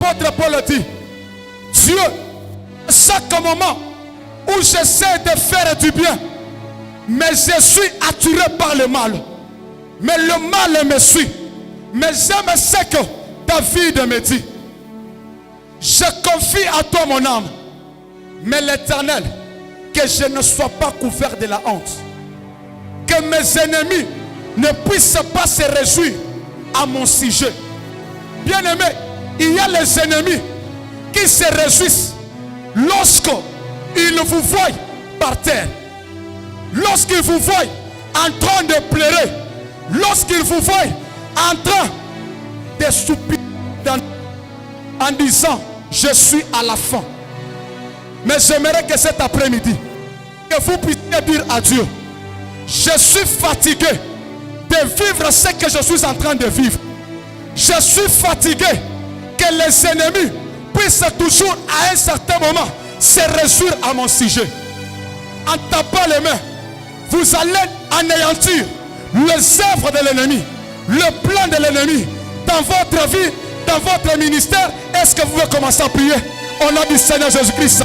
l'apôtre Paul dit, Dieu, à chaque moment où j'essaie de faire du bien, mais je suis attiré par le mal. Mais le mal me suit. Mais j'aime ce que David me dit. Je confie à toi mon âme. Mais l'Éternel, que je ne sois pas couvert de la honte. Que mes ennemis ne puissent pas se réjouir à mon sujet. Bien aimé, il y a les ennemis qui se réjouissent lorsqu'ils vous voient par terre. Lorsqu'ils vous voient en train de pleurer. Lorsqu'ils vous voient en train de soupirer en disant, je suis à la fin. Mais j'aimerais que cet après-midi, que vous puissiez dire à Dieu, je suis fatigué de vivre ce que je suis en train de vivre. Je suis fatigué que les ennemis puissent toujours à un certain moment se réjouir à mon sujet. En tapant les mains, vous allez anéantir les œuvres de l'ennemi, le plan de l'ennemi dans votre vie, dans votre ministère. Est-ce que vous pouvez commencer à prier au nom du Seigneur Jésus-Christ?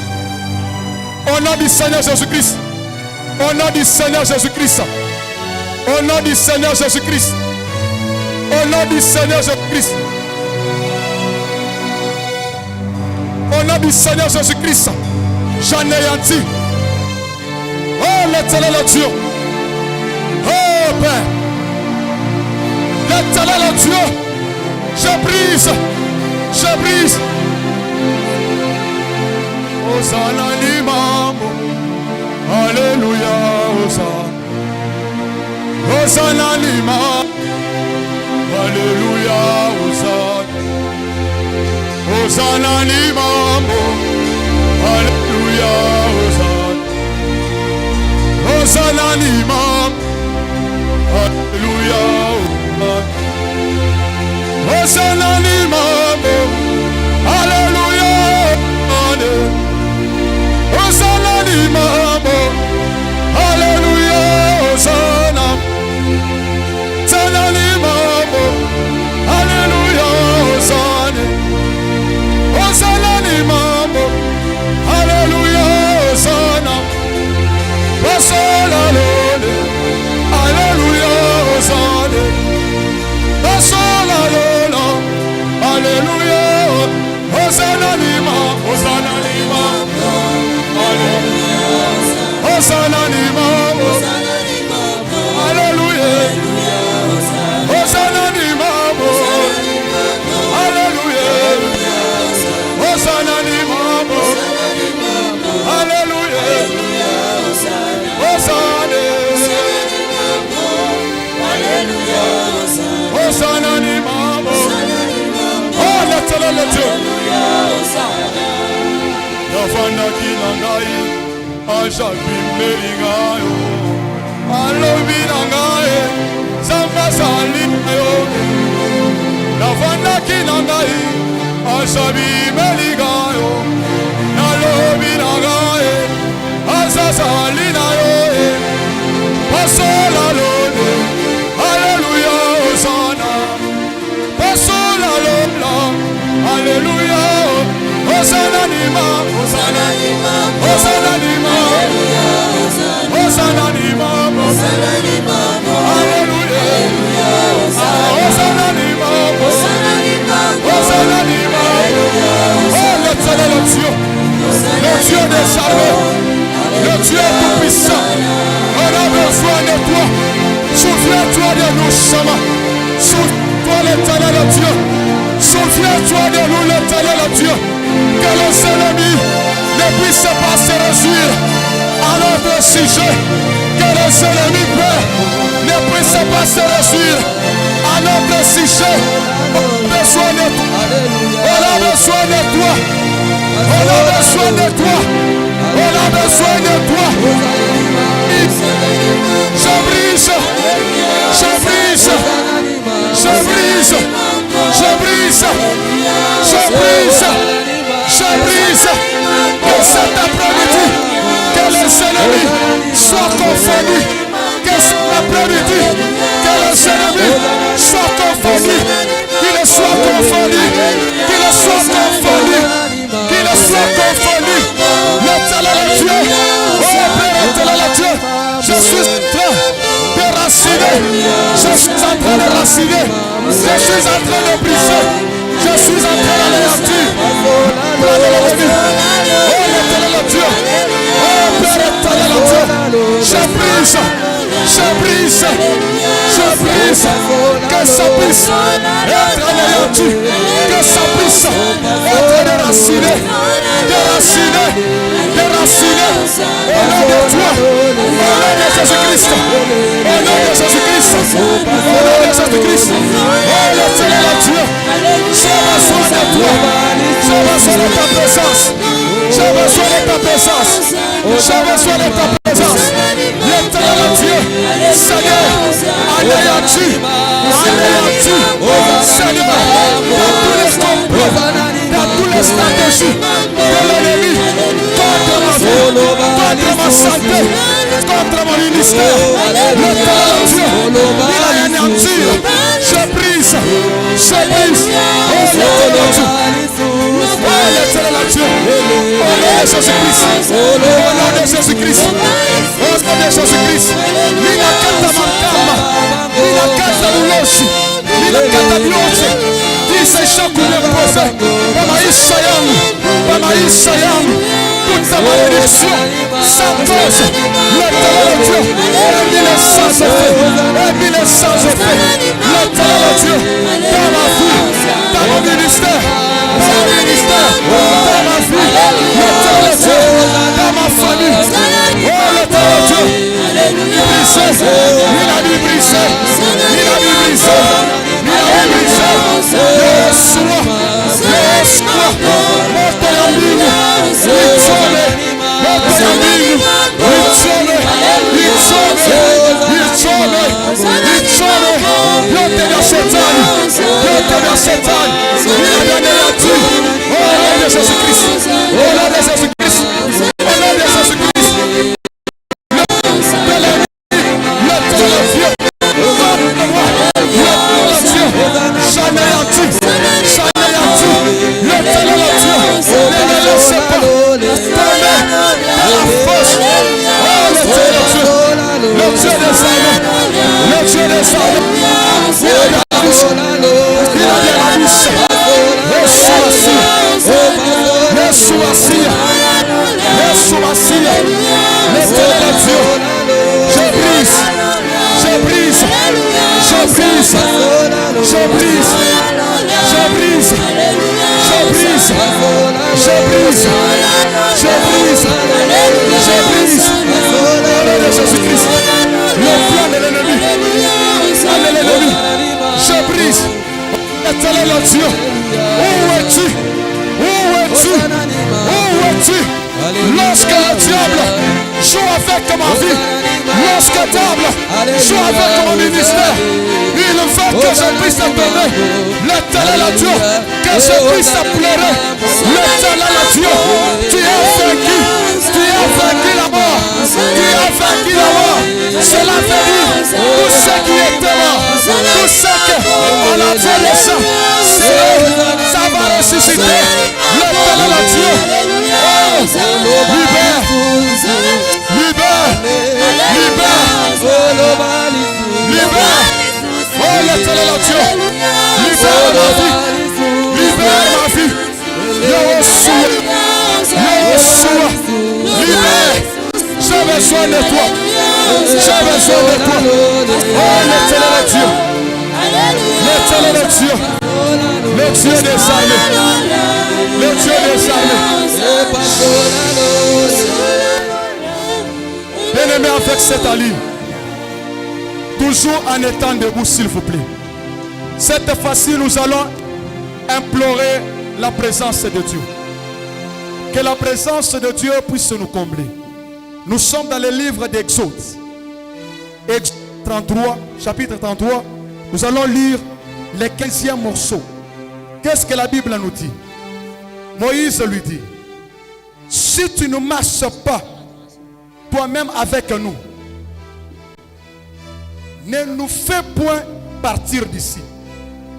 Au nom du Seigneur Jésus-Christ. Au nom du Seigneur Jésus-Christ. Au nom du Seigneur Jésus-Christ. Au nom du Seigneur Jésus-Christ. Au nom du Seigneur Jésus-Christ. J'anéantis. Oh l'Éternel Dieu. Oh Père. L'Éternel Dieu. Je brise. Je brise. Hosanna l'imam. Alléluia. Hosanna. Hosanna l'imam. Alléluia. Hosanna. Hosanna l'imam. Alléluia. Hosanna. Hosanna l'imam. Alléluia. Hosanna l'imam. Alléluia. Hosanna l'imam. Alléluia. Hosanna. Hosanna l'imam. Alléluia. Hosanna. Hosanna l'imam. Alléluia. Hosanna. Hosanna l'ole. Alléluia. Hosanna. Hosanna l'ole. Alléluia. Hosanna l'imam. Hosanna l'imam. Alléluia. Hosanna l'imam. Alléluia. Hosanna l'imam. Alléluia. Hosanna l'imam. Alléluia. Hosanna. Hosanna l'imam. Oh l'Éternel le Dieu. Nafanda kinangai ajabi meringayo alobi nangai zamba salinayo nafanda kinangai ajabi meringayo alobi nangai azasalinayo pasola lone alléluia hosanna pasola lone alléluia hosanna nima hosanna nima hosanna nima hosanna nima hosanna nima alléluia hosanna nima hosanna nima hosanna nima oh l'Éternel Dieu le Dieu des armées le Dieu tout-puissant on a besoin de toi souviens-toi de nous Shama souviens-toi l'Éternel Dieu souviens-toi de nous l'Éternel Dieu que les ennemis ne puissent pas se réjouir à notre sujet. Que les ennemis peur ne puissent pas se réjouir à notre sujet. On a besoin de toi. On a besoin de toi. On a besoin de toi. On a besoin de toi. Je brise. Je brise. Je brise. Je brise. Je brise. Je brise que cet après-midi, que les ennemis soient confondus. Que cet après-midi, que les ennemis soient confondus. Qu'ils soient confondus. Qu'ils soient confondus. déraciné. Je suis en train de briser. Je suis en train d'anéantir. Plan de l'ennemi. Oh, l'Éternel Dieu. Oh, Père éternel Dieu. Je brise. Je brise. Je brise. Que ça puisse être anéanti. Que ça puisse être déraciné. Déraciné. Déraciné. Au nom de toi. Au nom de Jésus-Christ. Au nom de Jésus-Christ. Au nom de Jésus-Christ. Oh, l'Éternel Dieu. J'ai besoin de toi. J'ai besoin de ta présence. J'ai besoin de ta présence. J'ai besoin de ta présence. L'Éternel Dieu. Seigneur. Anéanti. Anéanti. Seigneur. Dans tous les complots. Dans toutes les stratégies de l'ennemi. Contre ma vie. Contre ma santé. Contre mon ministère. L'Éternel Dieu. Il a anéanti. Je brise. Je brise. Oh, l'Éternel Dieu. Oh, l'Éternel Dieu. Au nom de Jésus-Christ. Au nom de Jésus-Christ. Au nom de Jésus-Christ. Nina kata makamba. Nina kata uloshi. Nina kata bioche. Dise shaku nyepose. Kwa maisha yangu. Kwa maisha yangu. Toute ta malédiction. Sans cause. L'Éternel Dieu. Et mille sans effet. Et mille sans effet. L'Éternel Dieu. Dans ma vie. Dans mon ministère. Dans mon ministère. Dans ma vie. L'Éternel Dieu. Dans ma famille. Oh, l'Éternel Dieu. Brisé. Il a dû briser. Il a dû briser. Il a dû briser. Yeshua. Yeshua. Monte la ligne. Ritsone. Monte la ligne. Ritsone. Ritsone. Ritsone. Ritsone. Yote vya shetani. Yote vya shetani. Il a donné la tue. Au nom de Jésus-Christ. Au nom de Jésus-Christ. Au nom de Jésus-Christ. Dieu, où es-tu? Où es-tu? Où es-tu? Lorsque le diable joue avec ma vie, lorsque le diable joue avec mon ministère, il veut que je puisse te donner l'Éternel Dieu, que je puisse te pleurer. L'Éternel Dieu, tu as vaincu la mort, tu as vaincu la mort. Cela veut dire tout ce qui était mort, tout ce qu'on a fait les gens, ça va ressusciter. L'Éternel Dieu, oh, libère, libère, libère, libère. Oh, l'Éternel Dieu, libère ma vie, libère ma vie. Yeshua, Yeshua, libère. J'ai besoin de toi. J'ai besoin de toi. Oh, l'Éternel Dieu. L'Éternel Dieu. Le Dieu des armées. Le Dieu des armées. Bien-aimé, avec cette allure, toujours en étant debout, s'il vous plaît. Cette fois-ci, nous allons implorer la présence de Dieu. Que la présence de Dieu puisse nous combler. Nous sommes dans le livre d'Exode. Exode 33, chapitre 33. Nous allons lire le 15e morceau. Qu'est-ce que la Bible nous dit? Moïse lui dit: si tu ne marches pas toi-même avec nous, ne nous fais point partir d'ici.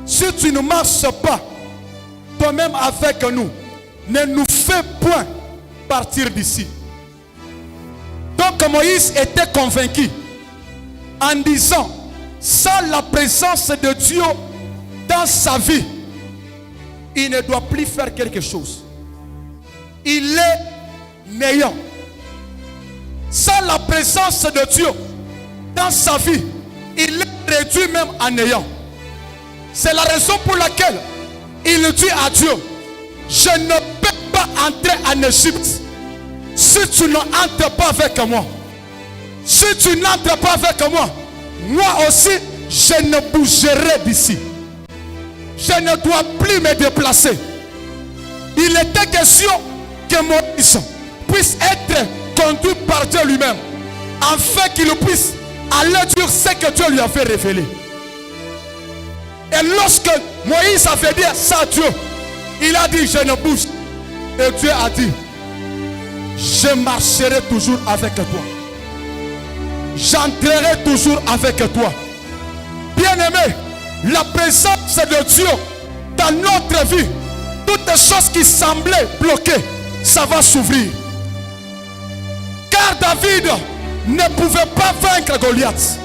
Si tu ne marches pas toi-même avec nous, ne nous fais point partir d'ici. Donc Moïse était convaincu en disant: Sans la présence de Dieu dans sa vie, il ne doit plus faire quelque chose. Il est néant. Sans la présence de Dieu dans sa vie, il est réduit même à néant. C'est la raison pour laquelle il dit à Dieu, je ne peux pas entrer en Égypte si tu n'entres pas avec moi. Si tu n'entres pas avec moi, moi aussi je ne bougerai d'ici. Je ne dois plus me déplacer. Il était question que Moïse puisse être conduit par Dieu lui-même, afin qu'il puisse aller dire ce que Dieu lui avait révélé. Et lorsque Moïse avait dit ça à Dieu, il a dit, je ne bouge. Et Dieu a dit, je marcherai toujours avec toi. J'entrerai toujours avec toi. Bien-aimé, la présence de Dieu dans notre vie, toutes les choses qui semblaient bloquées, ça va s'ouvrir. Car David ne pouvait pas vaincre Goliath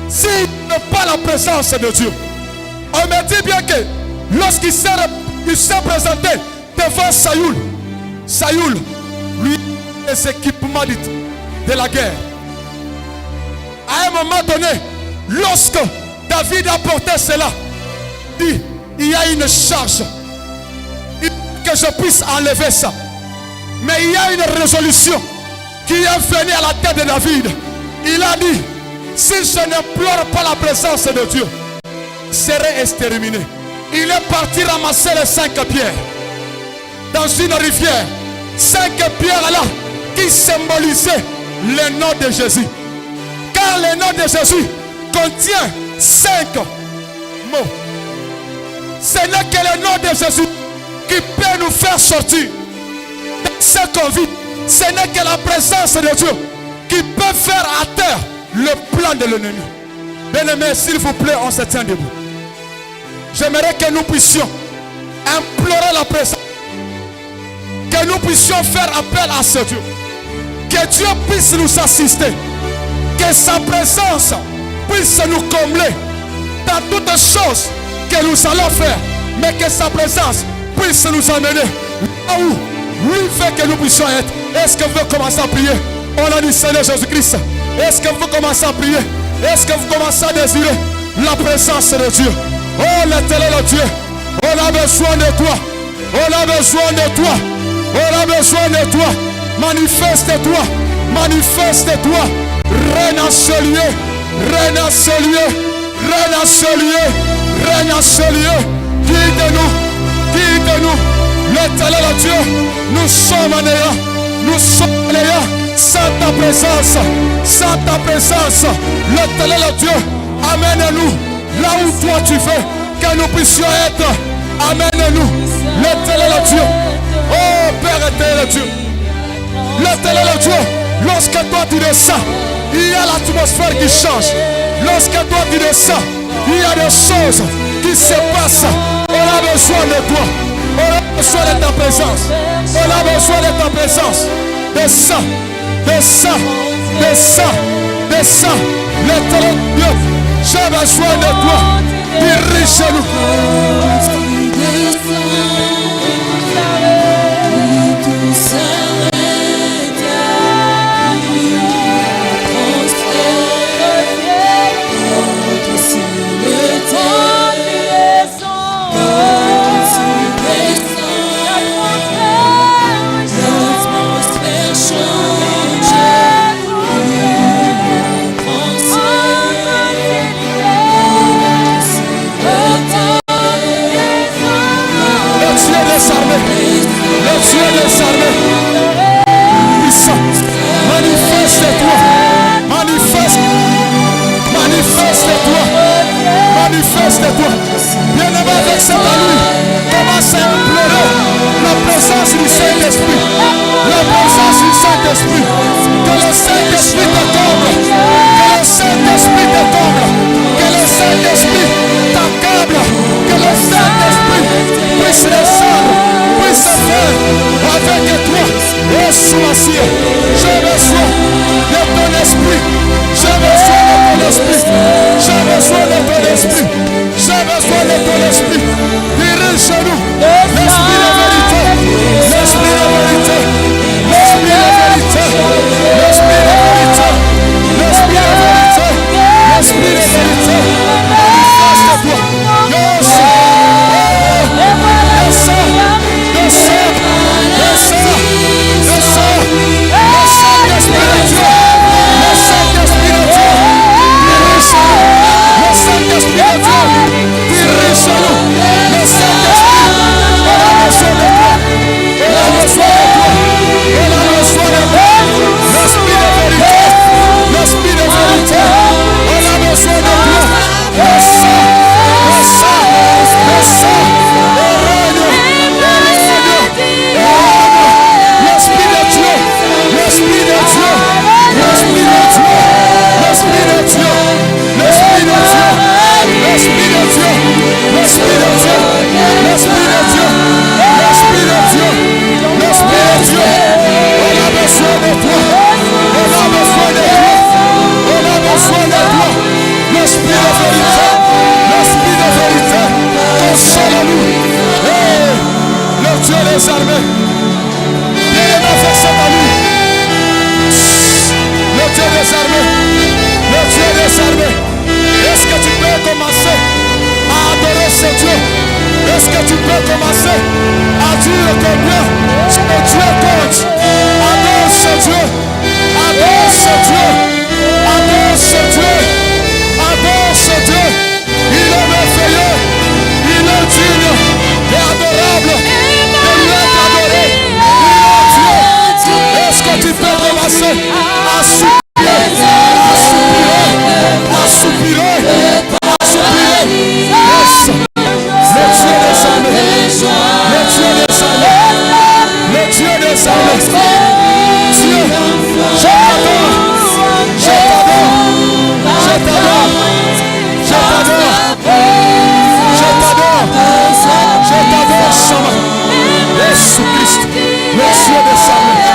s'il n'a pas la présence de Dieu. On me dit bien que lorsqu'il s'est présenté devant Saül, Saül lui les équipements de la guerre. À un moment donné, lorsque David a porté cela, dit, il y a une charge, il faut que je puisse enlever ça. Mais il y a une résolution qui est venue à la tête de David. Il a dit, si je n'implore pas la présence de Dieu, je serai exterminé. Il est parti ramasser les 5 pierres dans une rivière. 5 pierres là qui symbolisaient le nom de Jésus. Car le nom de Jésus contient 5 mots. Ce n'est que le nom de Jésus qui peut nous faire sortir de ce qu'on vit. Ce n'est que la présence de Dieu qui peut faire à terre le plan de l'ennemi. Bien-aimés, s'il vous plaît, on se tient debout. J'aimerais que nous puissions implorer la présence. Que nous puissions faire appel à ce Dieu. Que Dieu puisse nous assister. Que sa présence puisse nous combler dans toutes les choses que nous allons faire. Mais que sa présence puisse nous amener là où lui fait que nous puissions être. Est-ce que vous voulez commencer à prier au nom du Seigneur Jésus-Christ? Est-ce que vous commencez à prier? Est-ce que vous commencez à désirer la présence de Dieu? Oh l'Éternel Dieu, on a besoin de toi. On a besoin de toi. On a besoin de toi. Manifeste-toi. Manifeste-toi. Règne en ce lieu. Règne en ce lieu. Règne en ce lieu. Règne en ce lieu. Guide-nous. Guide-nous. L'Éternel Dieu, nous sommes anéants. Nous sommes anéants. Sans ta présence. Sans ta présence. L'Éternel Dieu, amène-nous là où toi tu veux que nous puissions être. Amène-nous. L'Éternel Dieu. Oh Père éternel Dieu. L'Éternel Dieu. Lorsque toi tu descends, il y a l'atmosphère qui change. Lorsque toi tu descends, il y a des choses qui se passent. On a besoin de toi. On a besoin de ta présence. On a besoin de ta présence. Descends. Descends. Descends. Descends. L'Éternel Dieu. J'ai besoin de toi. Dirige-nous. Manifeste-toi. Bien-aimé, avec cette nuit, commence à implorer la présence du Saint-Esprit. La présence du Saint-Esprit. Que le Saint-Esprit te comble. Que le Saint-Esprit te comble. Que le Saint-Esprit t'accable. Que le Saint-Esprit puisse descendre, puisse faire avec toi. Et sois-y. J'ai besoin de ton esprit. J'ai besoin de ton esprit. des armées. Bien-aimé, fais ça à lui. Le Dieu des armées. Le Dieu des armées. Est-ce que tu peux commencer à adorer ce Dieu? Est-ce que tu peux commencer à dire combien ce Dieu compte? Adore ce Dieu. Adore ce Dieu. Adore ce Dieu. Adore ce Dieu. Il est merveilleux. Il est digne et adorable de lui être adoré. Il est Dieu. Est-ce que tu peux commencer à soupirer, à soupirer, à soupirer, à soupirer? Yes. Le Dieu des armées, le Dieu des armées, le Dieu des armées. Dieu, je t'adore, je t'adore, je t'adore, je t'adore, je t'adore, je t'adore, Sama. Jésus-Christ, le Dieu des armées.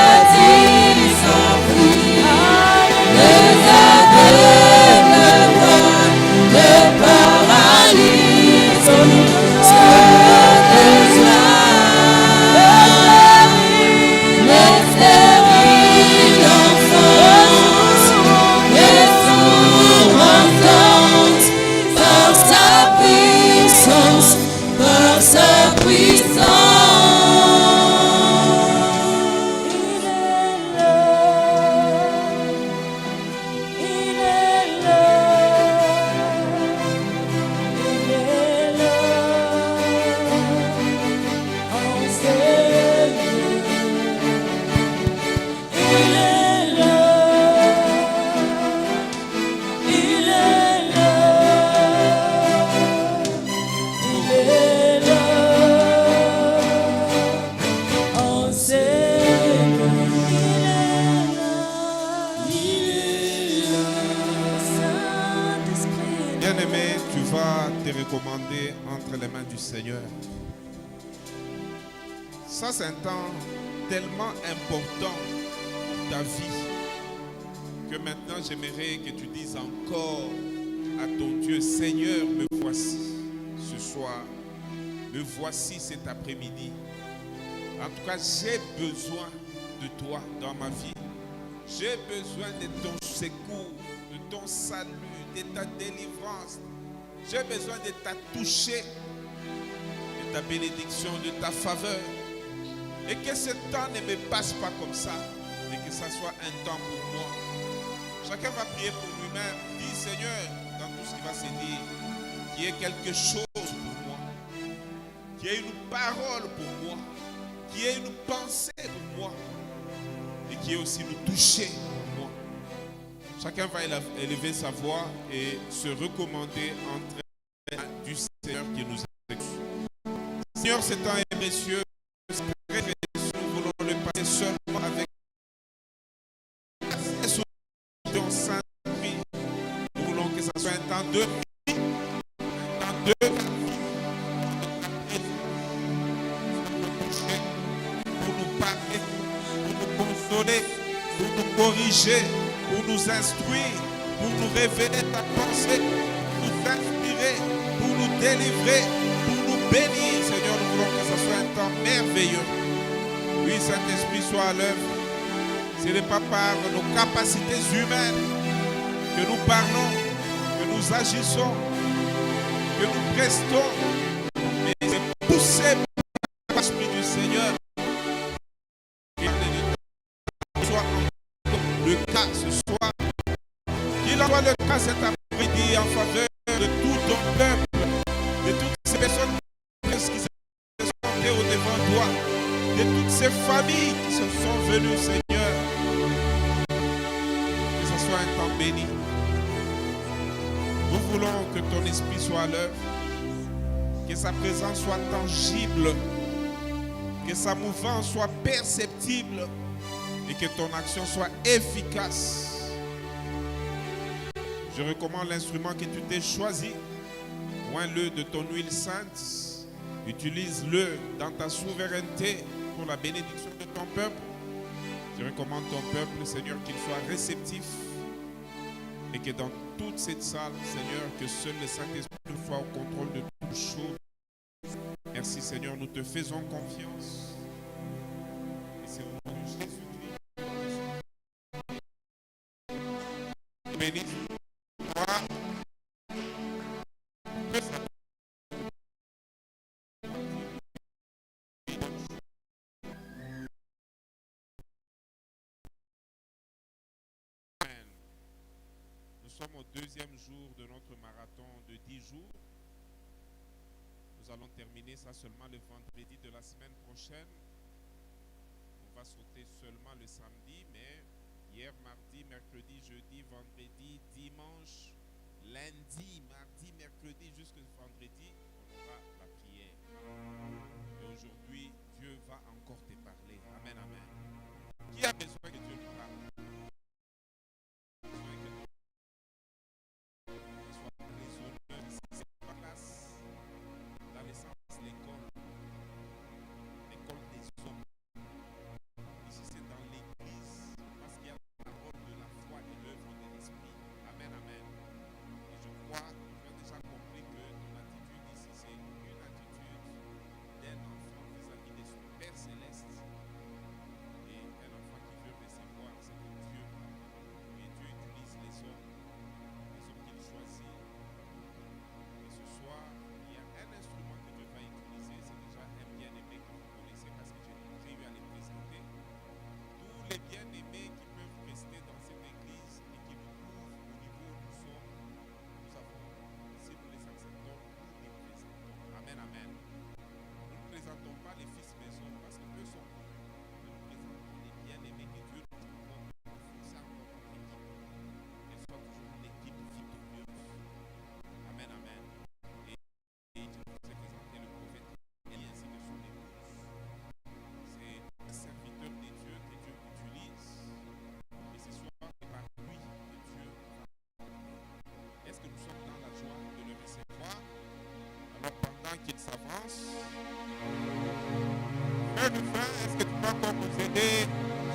Entre les mains du Seigneur. Ça, c'est un temps tellement important dans ta vie que maintenant j'aimerais que tu dises encore à ton Dieu: Seigneur, me voici ce soir, me voici cet après-midi. En tout cas, j'ai besoin de toi dans ma vie. J'ai besoin de ton secours, de ton salut, de ta délivrance. J'ai besoin de ta toucher, de ta bénédiction, de ta faveur. Et que ce temps ne me passe pas comme ça, mais que ça soit un temps pour moi. Chacun va prier pour lui-même. Dis: Seigneur, dans tout ce qui va se dire, qu'il y ait quelque chose pour moi, qu'il y ait une parole pour moi, qu'il y ait une pensée pour moi, et qu'il y ait aussi une toucher pour moi. Chacun va élever sa voix et se recommander entre les mains du Seigneur qui nous écoute. Seigneur, ce temps est précieux. Nous voulons le passer seulement avec ton Saint-Esprit. Nous voulons que ça soit un temps de vie, un temps de pour nous parler, pour nous consoler, pour nous corriger, pour nous instruire, pour nous révéler ta pensée, pour nous inspirer, pour nous délivrer, pour nous bénir. Seigneur, nous voulons que ce soit un temps merveilleux. Oui, Saint-Esprit, soit à l'œuvre. Ce n'est pas par nos capacités humaines que nous parlons, que nous agissons, que nous prestons, mais c'est poussé par l'Esprit du Seigneur. Soit le cas ce soir, qu'il envoie le cas cet après-midi en faveur de tout ton peuple, de toutes ces personnes qui se sont au-devant de toi, de toutes ces familles qui se sont venues, Seigneur. Que ce soit un temps béni. Nous voulons que ton esprit soit à l'œuvre, que sa présence soit tangible, que sa mouvance soit perceptible et que ton action soit efficace. Je recommande l'instrument que tu t'es choisi. Oins-le de ton huile sainte. Utilise-le dans ta souveraineté pour la bénédiction de ton peuple. Je recommande ton peuple, Seigneur, qu'il soit réceptif et que dans toute cette salle, Seigneur, que seul le Saint-Esprit soit au contrôle de toutes choses. Merci, Seigneur, nous te faisons confiance sommes au deuxième jour de notre marathon de 10 jours. Nous allons terminer ça seulement le vendredi de la semaine prochaine. On va sauter seulement le samedi, mais hier, mardi, mercredi, jeudi, vendredi, dimanche, lundi, mardi, mercredi, jusqu'au vendredi, on aura la prière. Et aujourd'hui, Dieu va encore te parler. Amen, amen. Qui a besoin que Dieu lui parle? Les bien-aimés qui peuvent rester dans cette église et qui nous trouvent au niveau où nous sommes, nous avons, si nous les acceptons, nous les présentons. Amen, amen. Nous ne présentons pas les fils maison parce qu'eux sont bons. Nous présentons les bien-aimés que Dieu nous donne pour forcer encore notre équipe. Qu'elle soit toujours une équipe victorieuse. Amen, amen. Et je vous ai présenté le prophète et ainsi de son épouse. C'est un serviteur de Dieu que Dieu utilise. Et ce soir, c'est par lui que Dieu va. Est-ce que nous sommes dans la joie de le recevoir? Alors pendant qu'il s'avance, frère de fin, est-ce que tu peux encore nous aider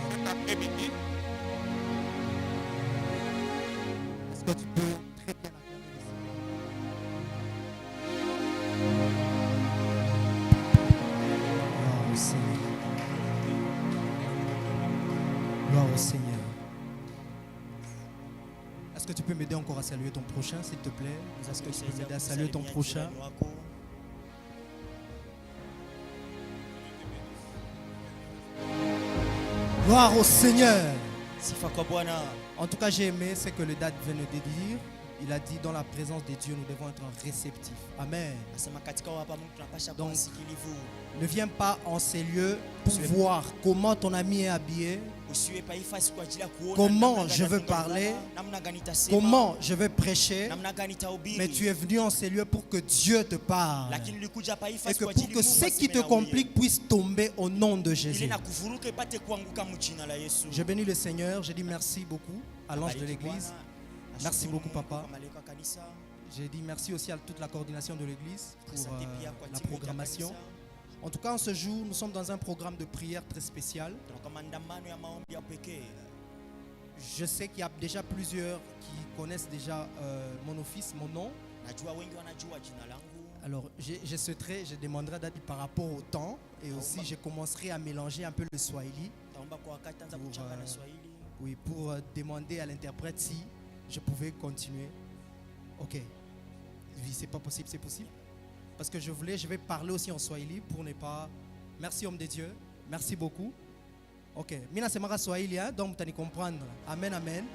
cet après-midi? Est-ce que tu peux très bien acclamer le Seigneur? Gloire au Seigneur. Gloire au Seigneur. Est-ce que tu peux m'aider encore à saluer ton prochain, s'il te plaît? Est-ce que tu peux m'aider à saluer ton prochain? Gloire au Seigneur. En tout cas, j'ai aimé ce que le date vient de dire. Il a dit, dans la présence de Dieu, nous devons être réceptifs. Amen. Donc, ne viens pas en ces lieux pour voir comment ton ami est habillé, comment je veux parler, comment je veux prêcher, mais tu es venu en ces lieux pour que Dieu te parle et que pour que ce qui te complique puisse tomber au nom de Jésus. Je bénis le Seigneur, je dis merci beaucoup à l'ange de l'église. Merci beaucoup, papa. J'ai dit merci aussi à toute la coordination de l'église pour la programmation. En tout cas, en ce jour, nous sommes dans un programme de prière très spécial. Je sais qu'il y a déjà plusieurs qui connaissent déjà mon office, mon nom. Alors, je demanderai d'être par rapport au temps et aussi je commencerai à mélanger un peu le swahili pour demander à l'interprète si je pouvais continuer. Ok. Oui, c'est pas possible, c'est possible. Parce que je vais parler aussi en swahili pour ne pas... Merci homme de Dieu, merci beaucoup. Ok. Mina semara swahili, hein, donc vous allez comprendre. Amen, amen.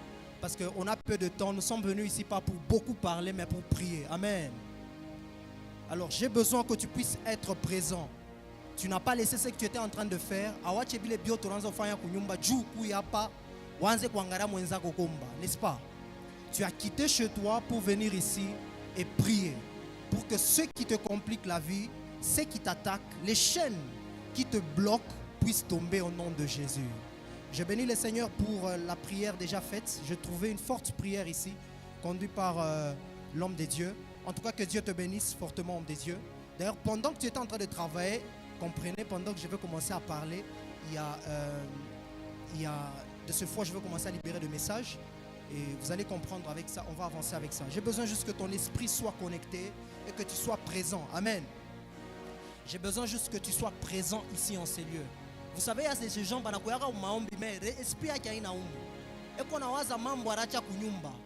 Parce qu'on a peu de temps, nous sommes venus ici pas pour beaucoup parler, mais pour prier. Amen. Alors j'ai besoin que tu puisses être présent. Tu n'as pas laissé ce que tu étais en train de faire. N'est-ce pas? Tu as quitté chez toi pour venir ici et prier pour que ce qui te complique la vie, ce qui t'attaque, les chaînes qui te bloquent puissent tomber au nom de Jésus. Je bénis le Seigneur pour la prière déjà faite. Je trouvais une forte prière ici, conduite par l'homme de Dieu. En tout cas, que Dieu te bénisse fortement, homme de Dieu. D'ailleurs, pendant que tu étais en train de travailler, comprenez, pendant que je vais commencer à parler, il y a de ce fois, je vais commencer à libérer des messages. Et vous allez comprendre avec ça, on va avancer avec ça. J'ai besoin juste que ton esprit soit connecté et que tu sois présent. Amen. J'ai besoin juste que tu sois présent ici en ces lieux. Vous savez, il y a ces gens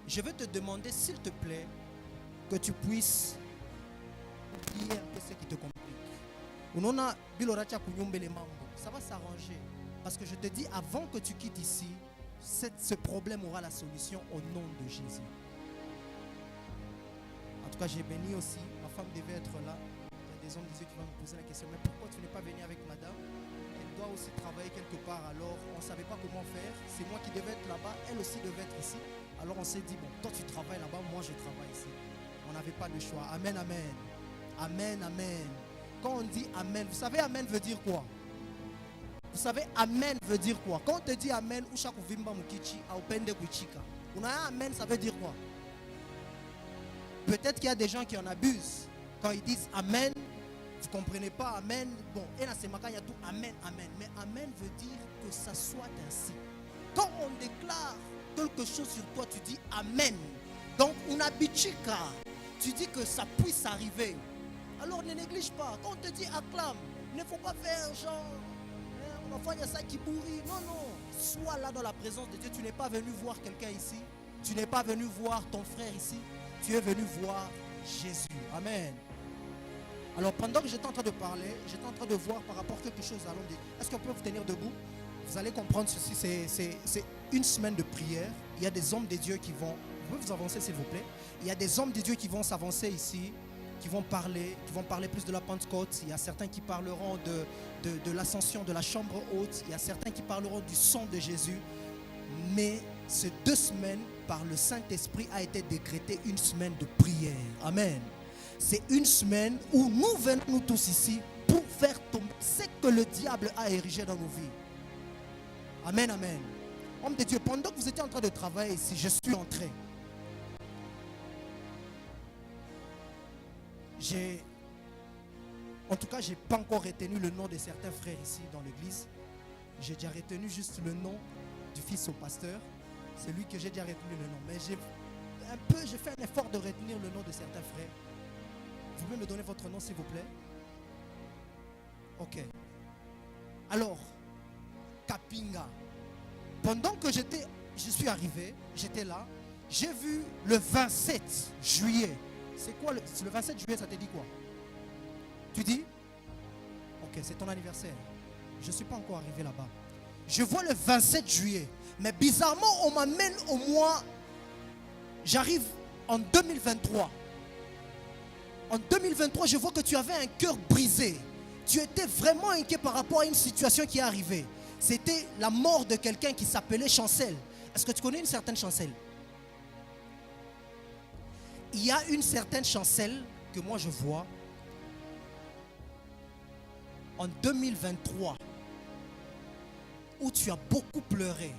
je vais te demander, s'il te plaît, que tu puisses oublier un peu ce qui te complique. Ça va s'arranger. Parce que je te dis, avant que tu quittes ici, ce problème aura la solution au nom de Jésus. tout cas, j'ai béni aussi. Ma femme devait être là. Il y a des hommes des yeux qui vont me poser la question, mais pourquoi tu n'es pas venu avec madame? Elle doit aussi travailler quelque part. Alors, on ne savait pas comment faire. C'est moi qui devais être là-bas. Elle aussi devait être ici. Alors, on s'est dit, bon, toi tu travailles là-bas, moi je travaille ici. On n'avait pas de choix. Amen, amen. Amen, amen. Quand on dit amen, vous savez, amen veut dire quoi? Vous savez, amen veut dire quoi? Quand on te dit amen, amen, ça veut dire quoi? Peut-être qu'il y a des gens qui en abusent. Quand ils disent amen, vous ne comprenez pas amen. Bon, et là c'est marqué, il y a tout amen, amen. Mais amen veut dire que ça soit ainsi. Quand on déclare quelque chose sur toi, tu dis amen. Donc, unabichika, tu dis que ça puisse arriver. Alors ne néglige pas. Quand on te dit acclame, il ne faut pas faire genre, on enfant, il y a ça qui pourrit. Non, non. Sois là dans la présence de Dieu. Tu n'es pas venu voir quelqu'un ici. Tu n'es pas venu voir ton frère ici. Tu es venu voir Jésus. Amen. Alors pendant que j'étais en train de parler, j'étais en train de voir par rapport à quelque chose à l'homme. Est-ce qu'on peut vous tenir debout? Vous allez comprendre ceci. C'est une semaine de prière. Il y a des hommes de Dieu qui vont... Vous pouvez vous avancer s'il vous plaît? Il y a des hommes de Dieu qui vont s'avancer ici, qui vont parler plus de la Pentecôte. Il y a certains qui parleront de l'ascension de la chambre haute. Il y a certains qui parleront du sang de Jésus. Mais ces 2 semaines, par le Saint-Esprit, a été décrétée une semaine de prière. Amen. C'est une semaine où nous venons nous tous ici pour faire tomber ce que le diable a érigé dans nos vies. Amen, amen. Homme de Dieu, pendant que vous étiez en train de travailler ici, je suis entré. En tout cas, je n'ai pas encore retenu le nom de certains frères ici dans l'église. J'ai déjà retenu juste le nom du fils au pasteur. C'est lui que j'ai déjà retenu le nom. Mais j'ai fait un effort de retenir le nom de certains frères. Vous pouvez me donner votre nom s'il vous plaît? Ok. Alors, Kapinga. Pendant que je suis arrivé, j'étais là, j'ai vu le 27 juillet. C'est quoi le 27 juillet, ça te dit quoi? Tu dis? Ok, c'est ton anniversaire. Je ne suis pas encore arrivé là-bas. Je vois le 27 juillet. Mais bizarrement, on m'amène au mois... J'arrive en 2023. En 2023, je vois que tu avais un cœur brisé. Tu étais vraiment inquiet par rapport à une situation qui est arrivée. C'était la mort de quelqu'un qui s'appelait Chancel. Est-ce que tu connais une certaine Chancel? Il y a une certaine Chancel que moi je vois en 2023 où tu as beaucoup pleuré.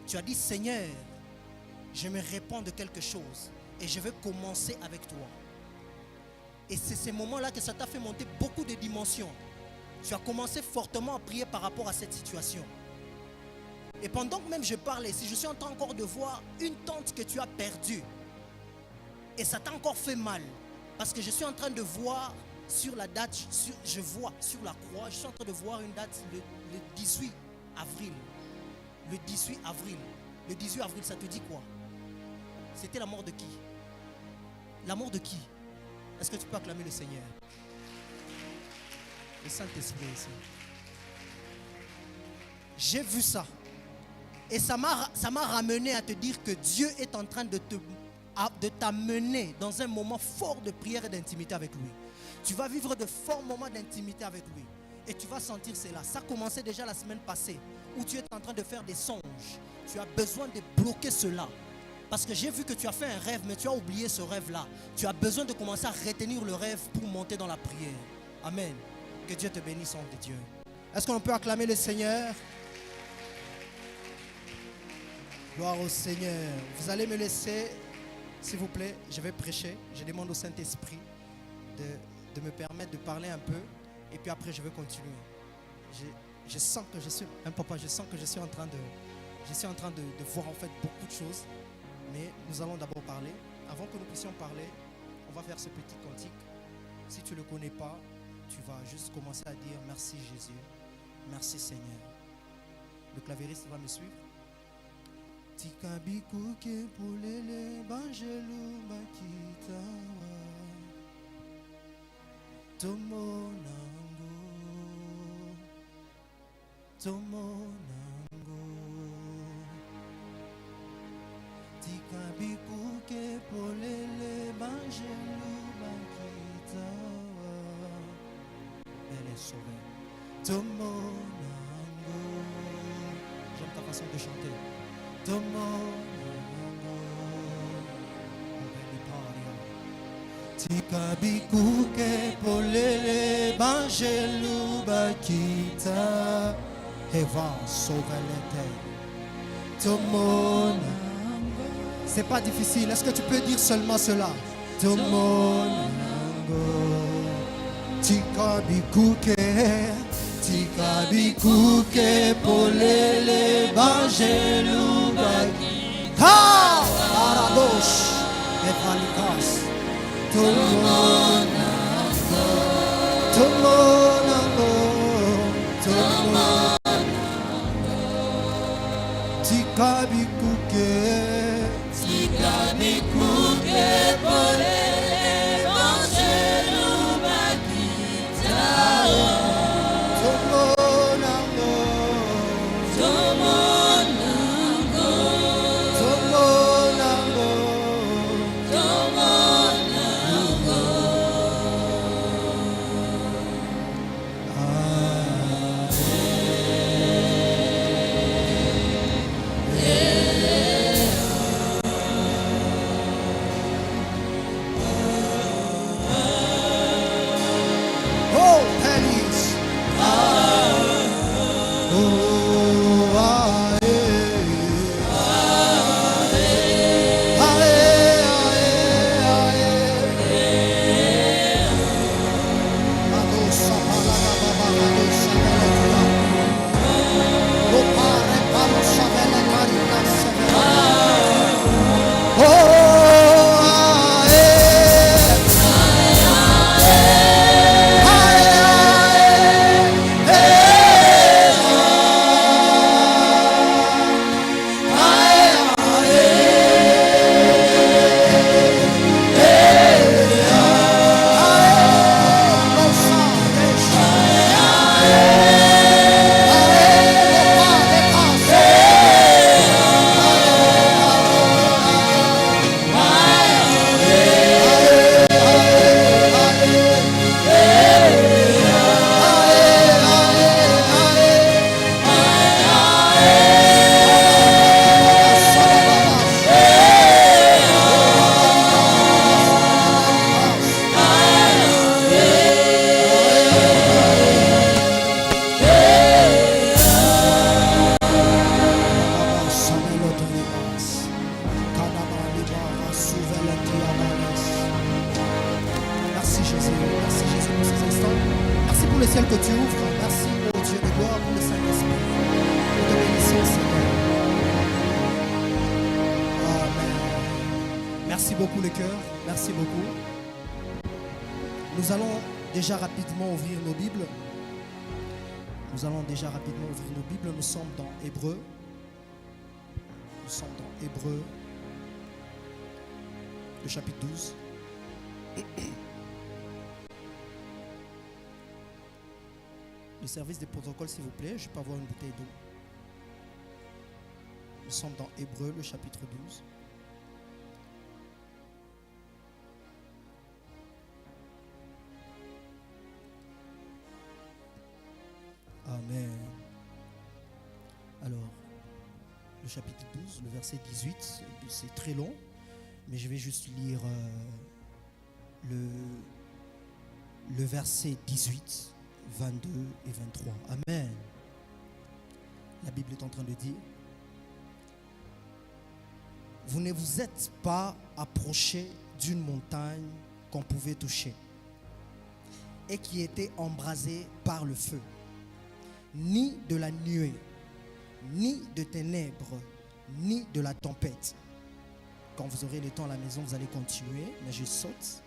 Tu as dit Seigneur, je me répands de quelque chose et je vais commencer avec toi. Et c'est ces moments-là que ça t'a fait monter beaucoup de dimensions. Tu as commencé fortement à prier par rapport à cette situation. Et pendant que même je parlais, si je suis en train encore de voir une tante que tu as perdue, et ça t'a encore fait mal, parce que je suis en train de voir sur la date, je vois sur la croix, je suis en train de voir une date, le 18 avril. Le 18 avril. Le 18 avril, ça te dit quoi? C'était la mort de qui? La mort de qui? Est-ce que tu peux acclamer le Seigneur? Le Saint-Esprit ici. J'ai vu ça. Et ça m'a ramené à te dire que Dieu est en train de t'amener dans un moment fort de prière et d'intimité avec lui. Tu vas vivre de forts moments d'intimité avec lui. Et tu vas sentir cela. Ça a commencé déjà la semaine passée, où tu es en train de faire des songes. Tu as besoin de bloquer cela. Parce que j'ai vu que tu as fait un rêve, mais tu as oublié ce rêve-là. Tu as besoin de commencer à retenir le rêve pour monter dans la prière. Amen. Que Dieu te bénisse, homme de Dieu. Est-ce qu'on peut acclamer le Seigneur? Gloire au Seigneur. Vous allez me laisser, s'il vous plaît, je vais prêcher. Je demande au Saint-Esprit de me permettre de parler un peu. Et puis après, je vais continuer. Je sens que je suis, papa, je sens que je suis en train de voir en fait beaucoup de choses. Mais nous allons d'abord parler. Avant que nous puissions parler, on va faire ce petit cantique. Si tu ne le connais pas, tu vas juste commencer à dire merci Jésus, merci Seigneur. Le clavieriste va me suivre. Tikabikuke pulele banjelu makitawa tomonango Tikabikuke pulele banjelu sauvé. Tomonango. J'aime ta façon de chanter. Tomonango. Tikabikuke polele bangelu bakita. Eva sauve l'éternel. Tomonango. C'est pas difficile. Est-ce que tu peux dire seulement cela? Tomonango. Tikabikuke. Tikabikuke polele bangelu bakita. Aradosh. Evalikas. Tomonango. Tomonango. Tomonango. Tikabikuke. Tikabikuke polele bangelu bakita. Tomonango. Tomonango. Tomonango. Tomonango. Oh, pennies. Oh, aye. Aye, aye, aye. Adosa, palababa, adosa, beletia. Oh, pare, parosa, bele, carina, severa. Oh, aye. Merci Jésus pour ces instants. Merci pour le ciel que tu ouvres. Merci au Dieu de gloire pour le Saint-Esprit. Nous te bénissons Seigneur. Amen. Merci beaucoup le cœur. Merci beaucoup. Nous allons déjà rapidement ouvrir nos Bibles. Nous sommes dans Hébreux. Le chapitre 12. Le service des protocoles, s'il vous plaît. Je peux avoir une bouteille d'eau. Nous sommes dans Hébreux, le chapitre 12. Amen. Alors, le chapitre 12, le verset 18, c'est très long, mais je vais juste lire le verset 18, 22 et 23. Amen. La Bible est en train de dire: vous ne vous êtes pas approché d'une montagne qu'on pouvait toucher et qui était embrasée par le feu, ni de la nuée, ni de ténèbres, ni de la tempête. Quand vous aurez le temps à la maison, vous allez continuer, mais je saute.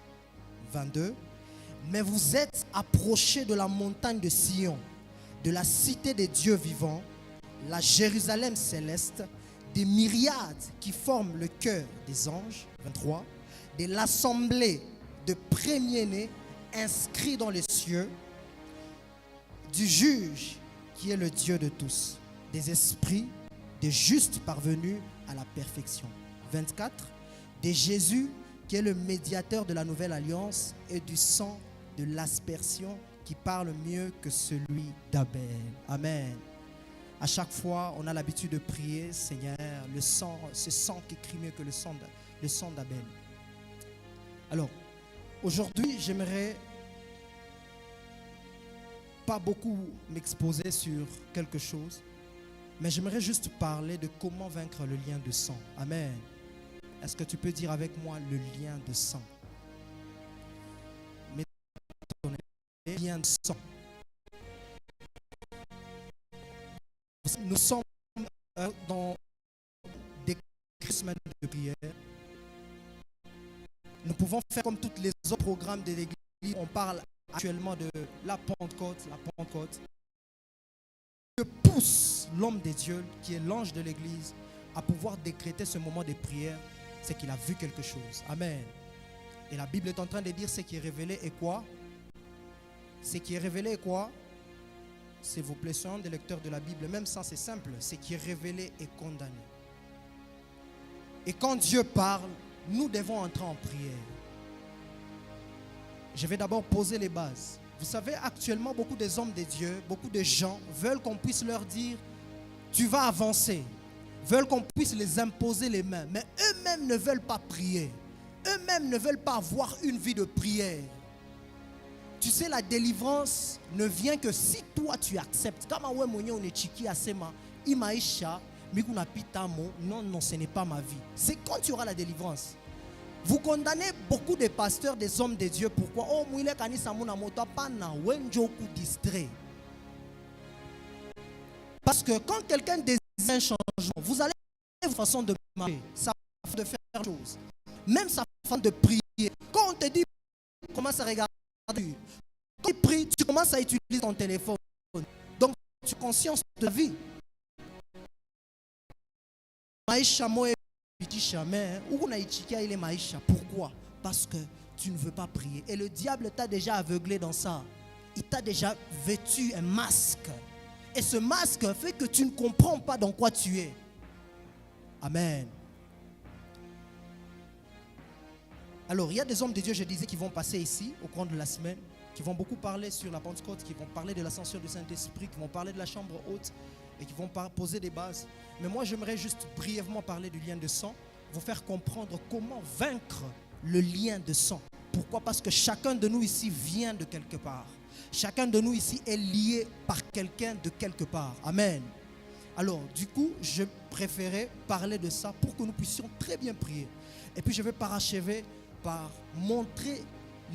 22. Mais vous êtes approchés de la montagne de Sion, de la cité des dieux vivants, la Jérusalem céleste, des myriades qui forment le cœur des anges. 23. De l'assemblée de premiers-nés inscrits dans les cieux, du juge qui est le Dieu de tous, des esprits, des justes parvenus à la perfection. 24. De Jésus qui est le médiateur de la nouvelle alliance et du sang de l'aspersion qui parle mieux que celui d'Abel. Amen. À chaque fois, on a l'habitude de prier, Seigneur, le sang, ce sang qui crie mieux que le sang d'Abel. Alors, aujourd'hui, j'aimerais pas beaucoup m'exposer sur quelque chose, mais j'aimerais juste parler de comment vaincre le lien de sang. Amen. Est-ce que tu peux dire avec moi le lien de sang? Mais le lien de sang. Nous sommes dans des semaines de prière. Nous pouvons faire comme tous les autres programmes de l'église. On parle actuellement de la Pentecôte. Que pousse l'homme de Dieu, qui est l'ange de l'église, à pouvoir décréter ce moment de prière, c'est qu'il a vu quelque chose. Amen. Et la Bible est en train de dire ce qui est révélé est quoi? Ce qui est révélé est quoi? S'il vous plaît, soyons des lecteurs de la Bible. Même ça, c'est simple. Ce qui est révélé est condamné. Et quand Dieu parle, nous devons entrer en prière. Je vais d'abord poser les bases. Vous savez, actuellement, beaucoup des hommes de Dieu, beaucoup de gens veulent qu'on puisse leur dire « tu vas avancer ». Veulent qu'on puisse les imposer les mains. Mais eux-mêmes ne veulent pas prier. Eux-mêmes ne veulent pas avoir une vie de prière. Tu sais, la délivrance ne vient que si toi tu acceptes. Non, ce n'est pas ma vie. C'est quand tu auras la délivrance. Vous condamnez beaucoup de pasteurs, des hommes de Dieu. Pourquoi? Oh, distrait. Parce que quand quelqu'un désire un changement, vous allez avoir une façon de marcher, sa façon de faire des choses, même sa façon de prier. Quand on te dit, commence à regarder. Quand tu pries, tu commences à utiliser ton téléphone. Donc, tu as conscience de la vie. Pourquoi? Parce que tu ne veux pas prier. Et le diable t'a déjà aveuglé dans ça. Il t'a déjà vêtu un masque. Et ce masque fait que tu ne comprends pas dans quoi tu es. Amen. Alors, il y a des hommes de Dieu, je disais, qui vont passer ici au cours de la semaine, qui vont beaucoup parler sur la Pentecôte, qui vont parler de l'ascension du Saint-Esprit, qui vont parler de la chambre haute et qui vont poser des bases. Mais moi, j'aimerais juste brièvement parler du lien de sang, vous faire comprendre comment vaincre le lien de sang. Pourquoi? Parce que chacun de nous ici vient de quelque part. Chacun de nous ici est lié par quelqu'un de quelque part. Amen. Alors, du coup, je préférais parler de ça pour que nous puissions très bien prier. Et puis, je vais parachever par montrer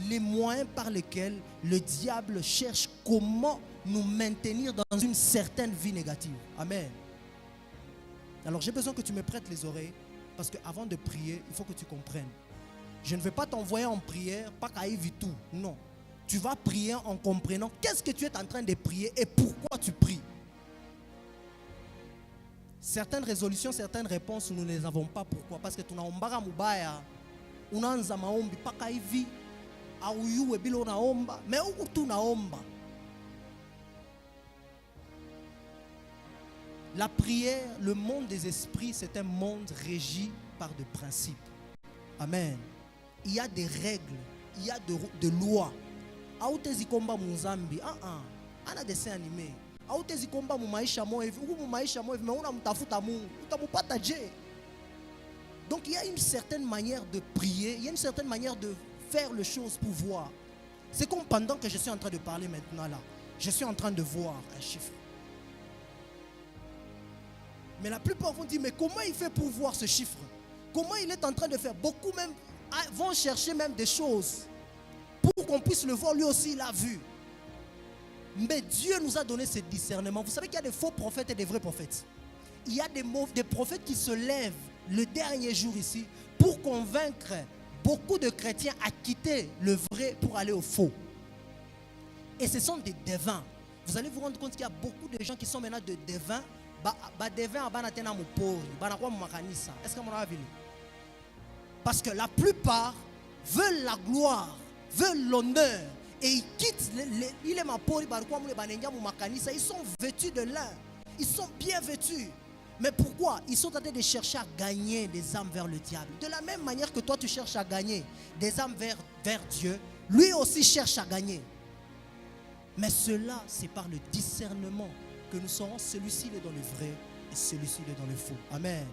les moyens par lesquels le diable cherche comment nous maintenir dans une certaine vie négative. Amen. Alors, j'ai besoin que tu me prêtes les oreilles parce qu'avant de prier, il faut que tu comprennes. Je ne vais pas t'envoyer en prière, pas qu'à y vivre tout. Non. Tu vas prier en comprenant qu'est-ce que tu es en train de prier et pourquoi tu pries. Certaines résolutions, certaines réponses, nous ne les avons pas. Pourquoi? Parce que tu n'as pas mubaya, unaanza maombi paka hivi au yuwe bila unaomba, mais huku tu naomba. La prière, le monde des esprits, c'est un monde régi par des principes. Amen. Il y a des règles, il y a de lois. Autezi komba muzambi, ana dessin animé. Autezi komba mu maisha mo hivi, huku mu maisha mo hivi, mais unamtafuta Mungu, utamupata je. Donc il y a une certaine manière de prier, il y a une certaine manière de faire les choses pour voir. C'est comme pendant que je suis en train de parler maintenant là, je suis en train de voir un chiffre. Mais la plupart vont dire, mais comment il fait pour voir ce chiffre? Comment il est en train de faire? Beaucoup même vont chercher même des choses pour qu'on puisse le voir, lui aussi il a vu. Mais Dieu nous a donné ce discernement. Vous savez qu'il y a des faux prophètes et des vrais prophètes. Il y a des prophètes qui se lèvent le dernier jour ici pour convaincre beaucoup de chrétiens à quitter le vrai pour aller au faux. Et ce sont des devins. Vous allez vous rendre compte qu'il y a beaucoup de gens qui sont maintenant de devins. Est-ce que vous avez vu? Parce que la plupart veulent la gloire, veulent l'honneur. Et ils quittent, ils sont vêtus de lin. Ils sont bien vêtus. Mais pourquoi? Ils sont en train de chercher à gagner des âmes vers le diable. De la même manière que toi tu cherches à gagner des âmes vers Dieu, lui aussi cherche à gagner. Mais cela, c'est par le discernement que nous saurons celui-ci il est dans le vrai et celui-ci il est dans le faux. Amen.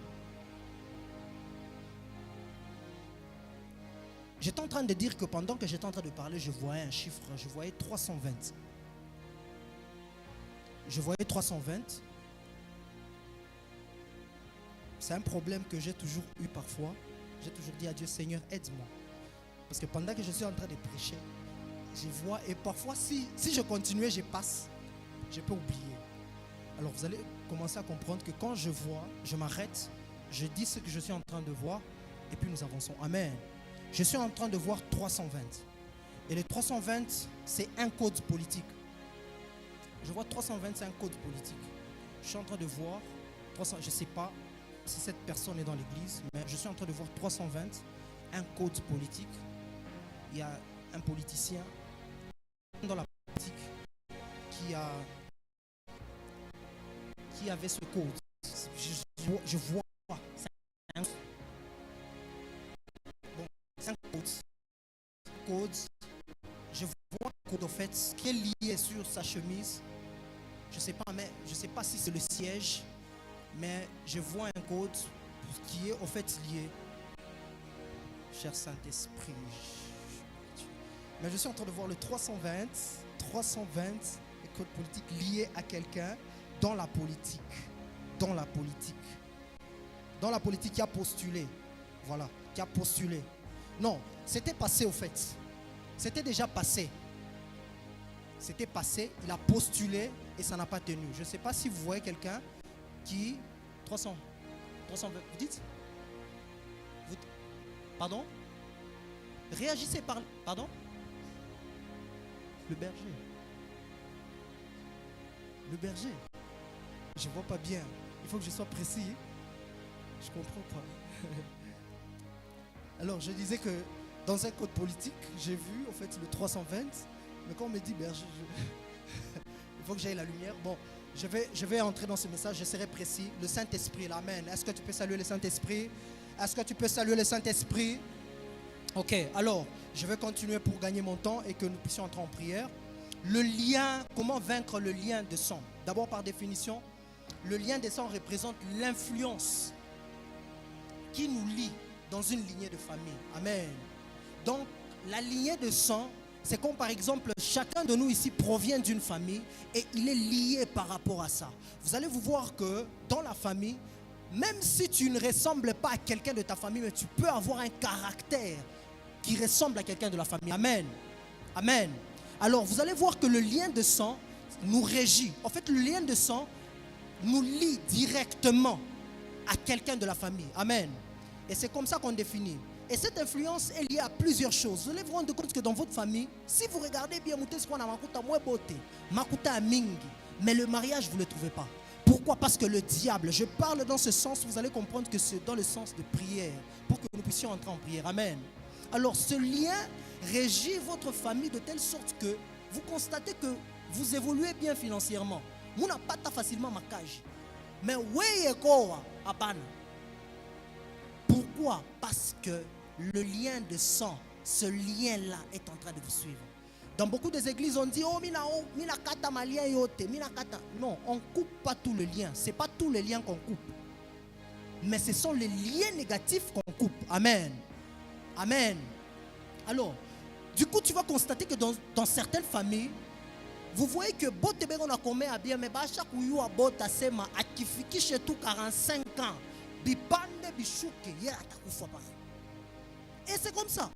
J'étais en train de dire que pendant que j'étais en train de parler, je voyais un chiffre, je voyais 320. Je voyais 320. C'est un problème que j'ai toujours eu parfois. J'ai toujours dit à Dieu, Seigneur, aide-moi. Parce que pendant que je suis en train de prêcher, je vois, et parfois si je continuais, je passe, je peux oublier. Alors vous allez commencer à comprendre que quand je vois, je m'arrête, je dis ce que je suis en train de voir, et puis nous avançons. Amen. Je suis en train de voir 320. Et le 320, c'est un code politique. Je vois 320, c'est un code politique. Je suis en train de voir, 300, je ne sais pas si cette personne est dans l'église, mais je suis en train de voir 320, un code politique. Il y a un politicien dans la politique qui avait ce code. Je vois, c'est un code. Je vois un code en fait qui est lié sur sa chemise. Je sais pas si c'est le siège, mais je vois un code qui est en fait lié. Cher Saint-Esprit. Mais je suis en train de voir le 320, le code politique lié à quelqu'un dans la politique. Dans la politique. Dans la politique qui a postulé. Voilà, qui a postulé. Non, c'était passé au fait. C'était déjà passé. C'était passé, il a postulé et ça n'a pas tenu. Je ne sais pas si vous voyez quelqu'un qui... 320, vous dites Pardon? Réagissez par... Pardon? Le berger. Le berger. Je ne vois pas bien. Il faut que je sois précis. Je ne comprends pas. Alors, je disais que dans un code politique, j'ai vu en fait le 320. Mais quand on me dit berger, il faut que j'aille la lumière. Bon, je vais entrer dans ce message, je serai précis. Le Saint-Esprit, l'Amen. Est-ce que tu peux saluer le Saint-Esprit? Est-ce que tu peux saluer le Saint-Esprit? Ok, alors, je vais continuer pour gagner mon temps et que nous puissions entrer en prière. Le lien, comment vaincre le lien de sang? D'abord, par définition, le lien de sang représente l'influence qui nous lie dans une lignée de famille. Amen. Donc, la lignée de sang, c'est comme par exemple, chacun de nous ici provient d'une famille et il est lié par rapport à ça. Vous allez vous voir que dans la famille, même si tu ne ressembles pas à quelqu'un de ta famille, mais tu peux avoir un caractère qui ressemble à quelqu'un de la famille. Amen. Amen. Alors, vous allez voir que le lien de sang nous régit. En fait, le lien de sang nous lie directement à quelqu'un de la famille. Amen. Et c'est comme ça qu'on définit. Et cette influence est liée à plusieurs choses. Vous allez vous rendre compte que dans votre famille, si vous regardez bien, mais le mariage, vous ne le trouvez pas. Pourquoi? Parce que le diable, je parle dans ce sens, vous allez comprendre que c'est dans le sens de prière, pour que nous puissions entrer en prière. Amen. Alors ce lien régit votre famille de telle sorte que vous constatez que vous évoluez bien financièrement. Vous n'avez pas facilement ma cage. Mais pourquoi? Parce que le lien de sang, ce lien-là est en train de vous suivre. Dans beaucoup des églises, on dit, oh, mina kata malien yote, mina kata. Non, on ne coupe pas tout le lien. Ce n'est pas tous les liens qu'on coupe. Mais ce sont les liens négatifs qu'on coupe. Amen. Amen. Alors, du coup, tu vas constater que dans certaines familles, vous voyez que Botebe on a commis à bien, mais chaque ou a bota sema a kifiki chez tout 45 ans. Bipande bishuke yera takufa pas. Et c'est comme ça.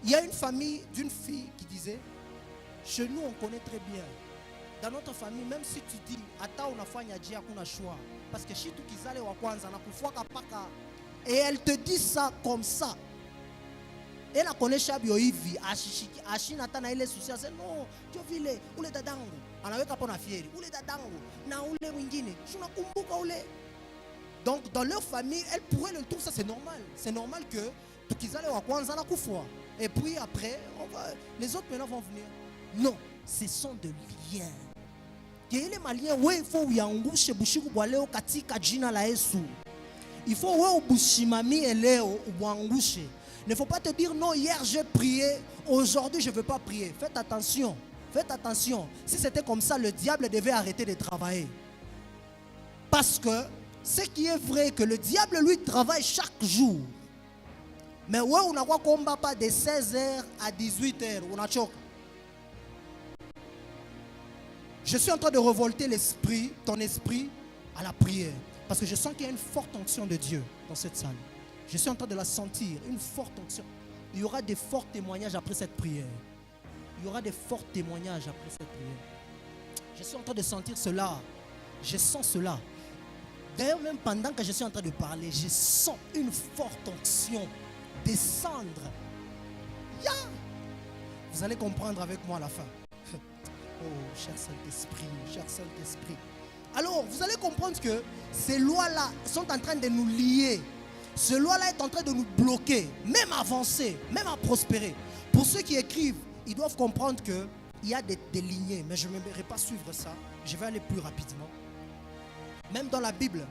Il y a une famille d'une fille qui disait, chez nous on connaît très bien. Dans notre famille, même si tu dis, ata unafanya jia kuna choix, parce que shitu kizale wa kwanza na kufuaka paka, et elle te dit ça comme ça. Elle a connaît Shabio hivi, ashina tana ile souci, c'est non, tu vile, ule dadangu, anaweka pona fieri, ule dadangu, na ule mwingine, tunakumbuka ule. Donc dans leur famille, elle pourrait le trouver, ça c'est normal. C'est normal que tukizale wa kwanza na kufua. Et puis après, les autres maintenant vont venir. Non, ce sont de liens. Il faut yangushe bushiku bwaleo katika jina la Yesu. Il faut we bushimami eleo ubwangushe. Ne faut pas te dire non, hier j'ai prié, aujourd'hui je ne veux pas prier. Faites attention. faites attention. Si c'était comme ça, le diable devait arrêter de travailler. Parce que ce qui est vrai, que le diable, lui, travaille chaque jour. Mais ouais, on a quoi combat pas de 16h à 18h. On a choc. Je suis en train de révolter l'esprit, ton esprit, à la prière. Parce que je sens qu'il y a une forte onction de Dieu dans cette salle. Je suis en train de la sentir, une forte onction. Il y aura des forts témoignages après cette prière. Il y aura des forts témoignages après cette prière. Je suis en train de sentir cela. Je sens cela. D'ailleurs, même pendant que je suis en train de parler, je sens une forte onction descendre. Yeah! Vous allez comprendre avec moi à la fin. Oh, cher Saint-Esprit, cher Saint-Esprit. Alors, vous allez comprendre que ces lois-là sont en train de nous lier. Ces lois-là est en train de nous bloquer, même avancer, même à prospérer. Pour ceux qui écrivent, ils doivent comprendre qu'il y a des lignées, mais je ne m'aimerais pas suivre ça. Je vais aller plus rapidement. Même dans la Bible,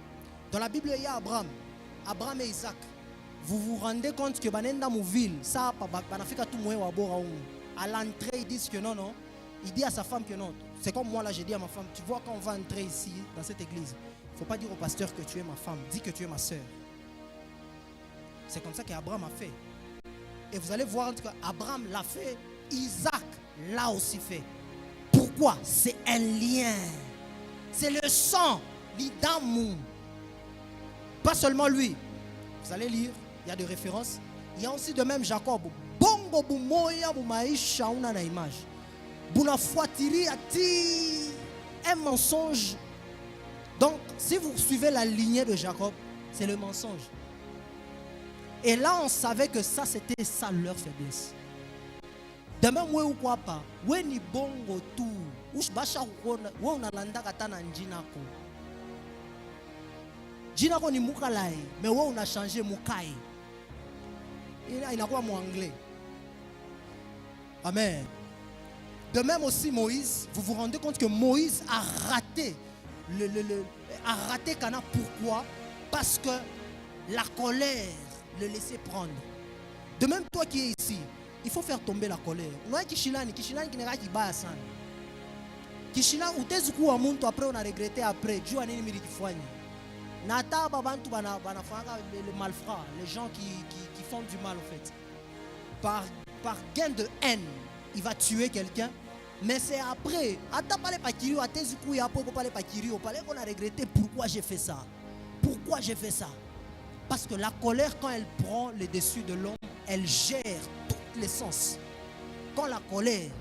il y a Abraham et Isaac. Vous vous rendez compte que Banenda Mouville, ça, à l'entrée, ils disent que non. Il dit à sa femme que non. C'est comme moi là, j'ai dit à ma femme, tu vois quand on va entrer ici, dans cette église, il ne faut pas dire au pasteur que tu es ma femme, dis que tu es ma soeur. C'est comme ça qu'Abraham a fait. Et vous allez voir qu'Abraham l'a fait, Isaac l'a aussi fait. Pourquoi? C'est un lien. C'est le sang, d'amour. Pas seulement lui. Vous allez lire, il y a des références. Il y a aussi de même Jacob. Bongo bumoya bumaisha una na image. Bunafuatiri ati un mensonge. Donc, si vous suivez la lignée de Jacob, c'est le mensonge. Et là, on savait que ça, c'était ça leur faiblesse. Demain, moi ou quoi pas, ouais ni bongo tout, ou basha ou on a landa katana njinako. Jinako ni mukalai, mais ouais on a changé mukai. Il a quoi mon anglais? Amen. De même aussi Moïse, vous vous rendez compte que Moïse a raté a raté Cana. Pourquoi? Parce que la colère le laissait prendre. De même toi qui es ici, il faut faire tomber la colère. On a Kishilani qui n'est pas qui bat sana. Kishilani ou tes coups à mon après on a regretté après. Dieu a nini miri kifwani. Nata babantu bana fanga les malfrats, les gens qui font du mal en fait. Par gain de haine, il va tuer quelqu'un. Mais c'est après, qu'on a regretté pourquoi j'ai fait ça. Pourquoi j'ai fait ça? Parce que la colère, quand elle prend le dessus de l'homme, elle gère tous les sens. Quand la colère...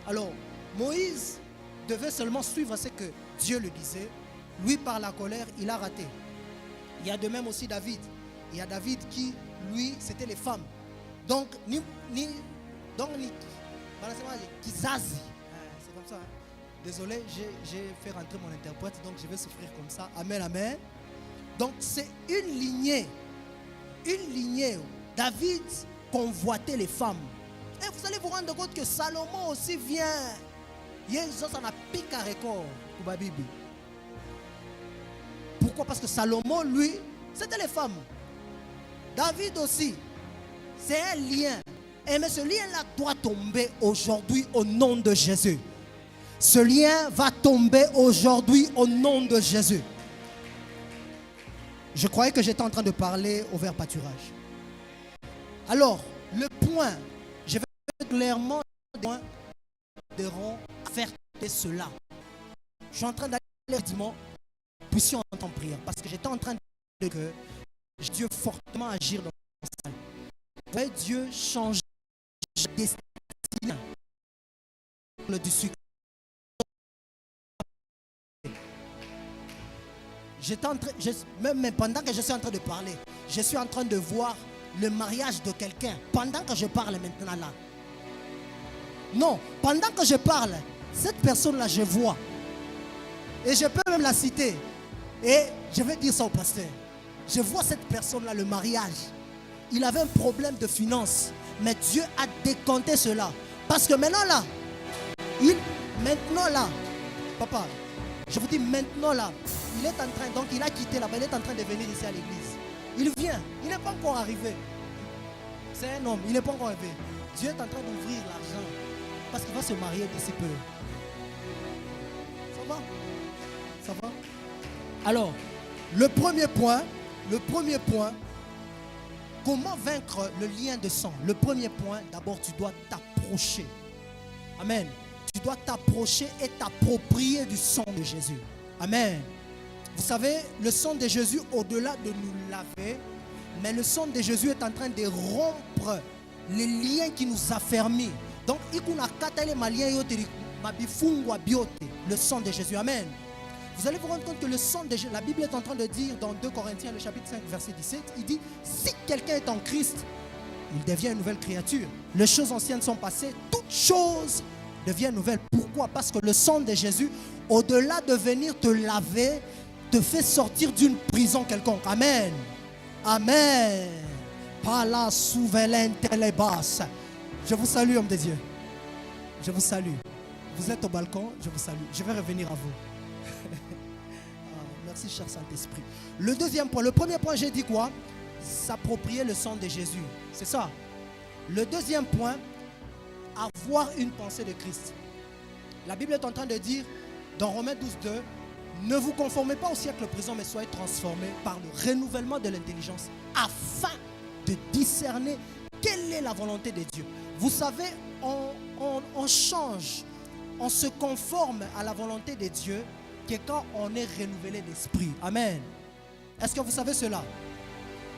Alors, Moïse devait seulement suivre ce que Dieu lui disait. Lui, par la colère, il a raté. Il y a de même aussi David. Il y a David qui, lui, c'était les femmes. Donc, Kizazi. C'est comme ça. Hein? Désolé, j'ai fait rentrer mon interprète, donc je vais souffrir comme ça. Amen, amen. Donc, c'est une lignée. Une lignée. David convoitait les femmes. Et vous allez vous rendre compte que Salomon aussi vient. Il y a une chose, on a piqué à record pour la Bible. Pourquoi? Parce que Salomon, lui, c'était les femmes. David aussi. C'est un lien. Et mais ce lien-là doit tomber aujourd'hui au nom de Jésus. Ce lien va tomber aujourd'hui au nom de Jésus. Je croyais que j'étais en train de parler au vert pâturage. Alors, le point, je vais clairement faire cela. Je suis en train d'aller dimanche, puissions entendre prière. Parce que j'étais en train de dire que Dieu fortement agir dans la salle. Vous voyez, Dieu change destin du sucre. Même pendant que je suis en train de parler, je suis en train de voir le mariage de quelqu'un. Pendant que je parle maintenant là. Non, pendant que je parle, cette personne-là, je vois. Et je peux même la citer. Et je vais dire ça au pasteur. Je vois cette personne-là, le mariage. Il avait un problème de finances. Mais Dieu a décompté cela. Parce que maintenant là, papa, je vous dis maintenant là, il est en train, donc il a quitté là-bas, il est en train de venir ici à l'église. Il vient, il n'est pas encore arrivé. C'est un homme, il n'est pas encore arrivé. Dieu est en train d'ouvrir l'argent. parce qu'il va se marier d'ici peu. Ça va? Ça va? Alors, le premier point, comment vaincre le lien de sang? Le premier point, d'abord, tu dois t'approcher. Amen. Tu dois t'approcher et t'approprier du sang de Jésus. Amen. Vous savez, le sang de Jésus, au-delà de nous laver, mais le sang de Jésus est en train de rompre les liens qui nous affermissent. Donc, le sang de Jésus. Amen. Vous allez vous rendre compte que le sang de Jésus, la Bible est en train de dire dans 2 Corinthiens, le chapitre 5, verset 17, il dit, si quelqu'un est en Christ, il devient une nouvelle créature. Les choses anciennes sont passées, toutes choses deviennent nouvelles. Pourquoi? Parce que le sang de Jésus, au-delà de venir te laver, te fait sortir d'une prison quelconque. Amen. Amen. Par la souveraineté les basses. Je vous salue, homme de Dieu. Je vous salue. Vous êtes au balcon, je vous salue. Je vais revenir à vous. Merci, cher Saint-Esprit. Le deuxième point, le premier point, j'ai dit quoi? S'approprier le sang de Jésus. C'est ça. Le deuxième point, avoir une pensée de Christ. La Bible est en train de dire, dans Romains 12, 2, ne vous conformez pas au siècle présent, mais soyez transformés par le renouvellement de l'intelligence, afin de discerner quelle est la volonté de Dieu. Vous savez, on change, on se conforme à la volonté de Dieu que quand on est renouvelé d'esprit. Amen. Est-ce que vous savez cela?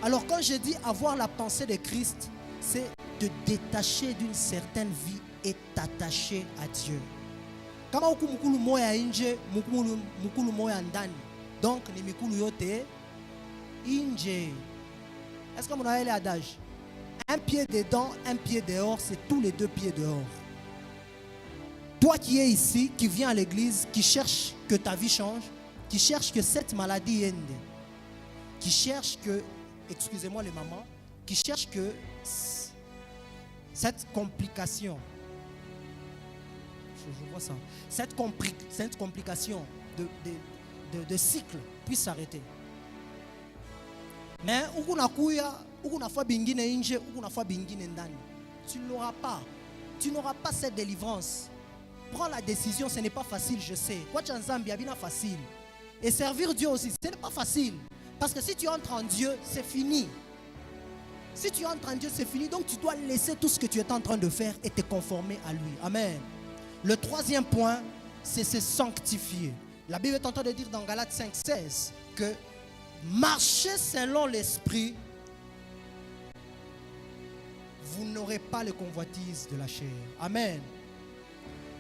Alors quand je dis avoir la pensée de Christ, c'est te détacher d'une certaine vie et t'attacher à Dieu. Kama huku mukulu moya inje, mukulu moya ndani. Donc ni mikulu yote inje. Est-ce que vous avez l'adage? Un pied dedans, un pied dehors, c'est tous les deux pieds dehors. Toi qui es ici, qui viens à l'église, qui cherche que ta vie change, qui cherche que cette maladie ende, qui cherche que, excusez-moi les mamans, qui cherche que cette complication, je vois ça, cette complication de cycle puisse s'arrêter. Mais tu n'auras pas. Tu n'auras pas cette délivrance. Prends la décision, ce n'est pas facile, je sais. Facile. Et servir Dieu aussi, ce n'est pas facile. Parce que si tu entres en Dieu, c'est fini. Si tu entres en Dieu, c'est fini. Donc tu dois laisser tout ce que tu es en train de faire et te conformer à lui. Amen. Le troisième point, c'est se sanctifier. La Bible est en train de dire dans Galates 5, 16 que marchez selon l'esprit, vous n'aurez pas les convoitises de la chair. Amen.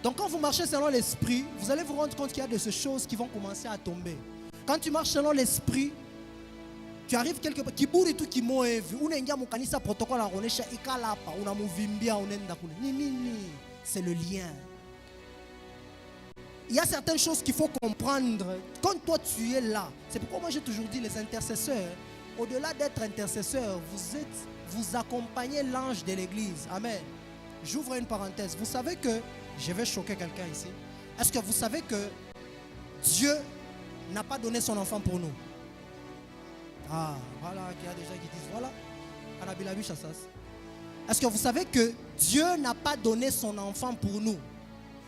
Donc quand vous marchez selon l'esprit, vous allez vous rendre compte qu'il y a de ces choses qui vont commencer à tomber. Quand tu marches selon l'esprit, tu arrives quelque part, kiburi tu kimoevi, unaingia mukanisa protocole aronesha ikalapa, unamuvimbia unenda kule. Ni, c'est le lien. Il y a certaines choses qu'il faut comprendre. Quand toi tu es là, c'est pourquoi moi j'ai toujours dit les intercesseurs, au-delà d'être intercesseurs, vous accompagnez l'ange de l'église. Amen. J'ouvre une parenthèse. Vous savez que, je vais choquer quelqu'un ici. Est-ce que vous savez que Dieu n'a pas donné son enfant pour nous? Ah, voilà, il y a des gens qui disent, voilà, est-ce que vous savez que Dieu n'a pas donné son enfant pour nous?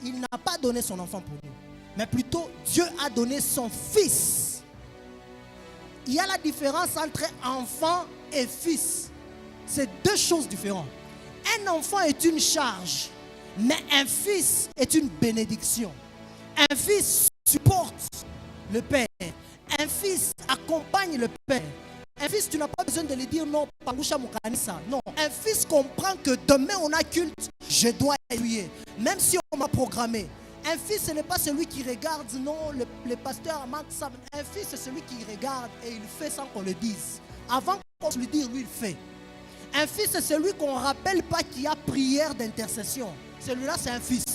Il n'a pas donné son enfant pour nous. Mais plutôt, Dieu a donné son fils. Il y a la différence entre enfant et fils. C'est deux choses différentes. Un enfant est une charge, mais un fils est une bénédiction. Un fils supporte le Père. Un fils accompagne le Père. Un fils, tu n'as pas besoin de lui dire non, non. Un fils comprend que demain on a culte, je dois appuyer. Même si on m'a programmé. Un fils, ce n'est pas celui qui regarde, non, le pasteur Max. Un fils, c'est celui qui regarde et il fait sans qu'on le dise. Avant qu'on lui dise, lui, il fait. Un fils, c'est celui qu'on ne rappelle pas qu'il y a prière d'intercession. Celui-là, c'est un fils.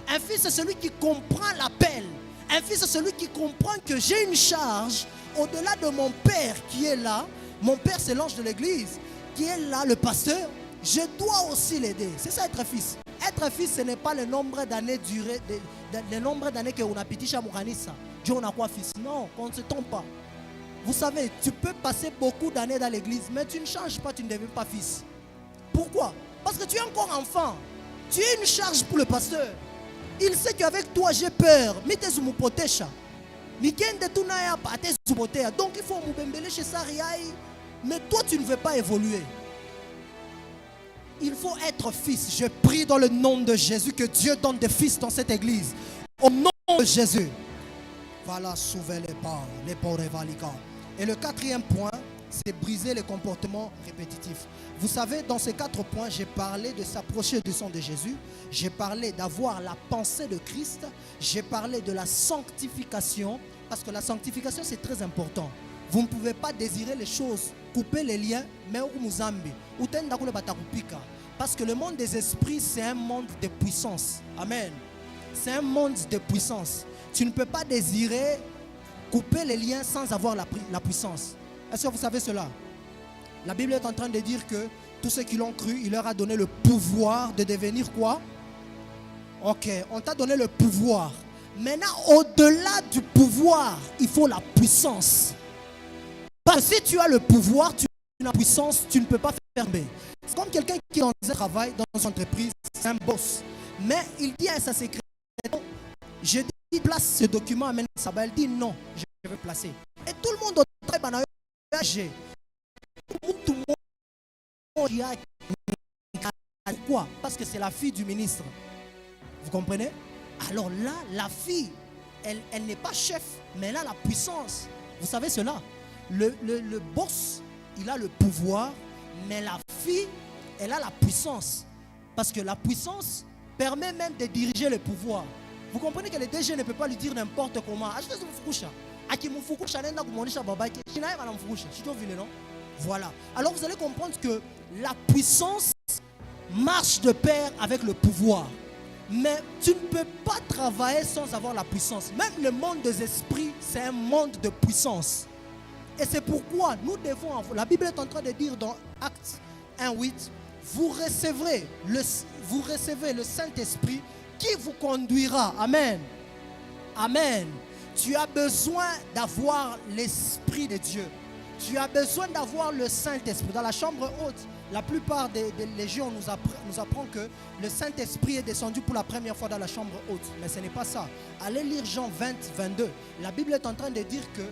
Un fils, c'est celui qui comprend l'appel. Un fils, c'est celui qui comprend que j'ai une charge au-delà de mon père qui est là. Mon père, c'est l'ange de l'église qui est là, le pasteur. Je dois aussi l'aider. C'est ça être fils. Être fils, ce n'est pas le nombre d'années durées, le nombre d'années qu'on a petit chez Mouranissa. Dieu, on a quoi fils? Non, on ne se trompe pas. Vous savez, tu peux passer beaucoup d'années dans l'église, mais tu ne changes pas, tu ne deviens pas fils. Pourquoi? Parce que tu es encore enfant. Tu es une charge pour le pasteur. Il sait qu'avec toi j'ai peur. Mais tu es mon protège. Donc il faut m'oubembele chez Sariaï. Mais toi tu ne veux pas évoluer. Il faut être fils. Je prie dans le nom de Jésus que Dieu donne des fils dans cette église. Au nom de Jésus. Voilà, sauver les pas, les pauvres valika. Et le quatrième point, c'est briser les comportements répétitifs. Vous savez, dans ces 4 points, j'ai parlé de s'approcher du sang de Jésus. J'ai parlé d'avoir la pensée de Christ. J'ai parlé de la sanctification. Parce que la sanctification, c'est très important. Vous ne pouvez pas désirer les choses, couper les liens, mais au Muzambi. Parce que le monde des esprits, c'est un monde de puissance. Amen. C'est un monde de puissance. Tu ne peux pas désirer couper les liens sans avoir la puissance. Est-ce que vous savez cela? La Bible est en train de dire que tous ceux qui l'ont cru, il leur a donné le pouvoir de devenir quoi? Ok, on t'a donné le pouvoir. Maintenant, au-delà du pouvoir, il faut la puissance. Parce que si tu as le pouvoir, tu as la puissance, tu ne peux pas fermer. C'est comme quelqu'un qui est dans un travail, dans une entreprise, c'est un boss. Mais il dit à sa secrétaire, je dis place ce document, amène ça. Elle dit non, je vais placer. Et tout le monde au travail, tout le monde y a quoi? Parce que c'est la fille du ministre. Vous comprenez? Alors là, la fille, elle n'est pas chef, mais elle a la puissance. Vous savez cela? Le boss, il a le pouvoir, mais la fille, elle a la puissance. Parce que la puissance permet même de diriger le pouvoir. Vous comprenez que le DG ne peut pas lui dire n'importe comment. Voilà. Alors vous allez comprendre que la puissance marche de pair avec le pouvoir. Mais tu ne peux pas travailler sans avoir la puissance. Même le monde des esprits, c'est un monde de puissance. Et c'est pourquoi nous devons avoir... La Bible est en train de dire dans Actes 1:8, vous recevez le Saint-Esprit qui vous conduira. Amen. Amen. Tu as besoin d'avoir l'Esprit de Dieu. Tu as besoin d'avoir le Saint-Esprit. Dans la chambre haute, la plupart des légions nous apprend que le Saint-Esprit est descendu pour la première fois dans la chambre haute. Mais ce n'est pas ça. Allez lire Jean 20, 22. La Bible est en train de dire que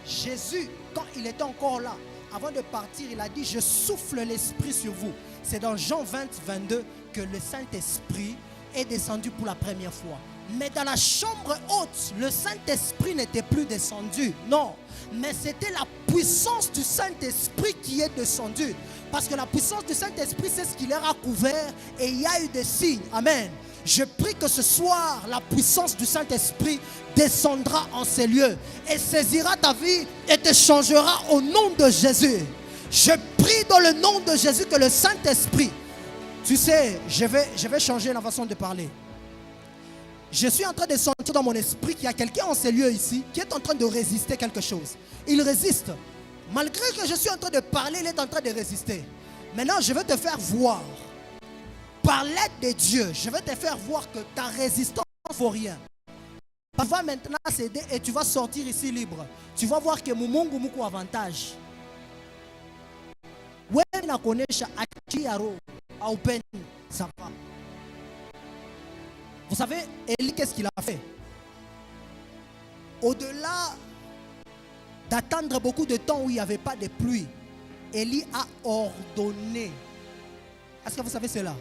Jésus, quand il était encore là, avant de partir, il a dit, je souffle l'Esprit sur vous. C'est dans Jean 20, 22 que le Saint-Esprit est descendu pour la première fois. Mais dans la chambre haute, le Saint-Esprit n'était plus descendu. Non, mais c'était la puissance du Saint-Esprit qui est descendue. Parce que la puissance du Saint-Esprit, c'est ce qui leur a couvert. Et il y a eu des signes. Amen. Je prie que ce soir, la puissance du Saint-Esprit descendra en ces lieux. Et saisira ta vie et te changera au nom de Jésus. Je prie dans le nom de Jésus que le Saint-Esprit... Tu sais, je vais changer la façon de parler. Je suis en train de sentir dans mon esprit qu'il y a quelqu'un en ces lieux ici qui est en train de résister quelque chose. Il résiste. Malgré que je suis en train de parler, il est en train de résister. Maintenant, je vais te faire voir. Par l'aide de Dieu, je vais te faire voir que ta résistance ne vaut rien. Tu vas maintenant céder et tu vas sortir ici libre. Tu vas voir que mon mungu muko avantage. Vous savez, Élie, qu'est-ce qu'il a fait? Au-delà d'attendre beaucoup de temps où il n'y avait pas de pluie, Élie a ordonné. Est-ce que vous savez cela?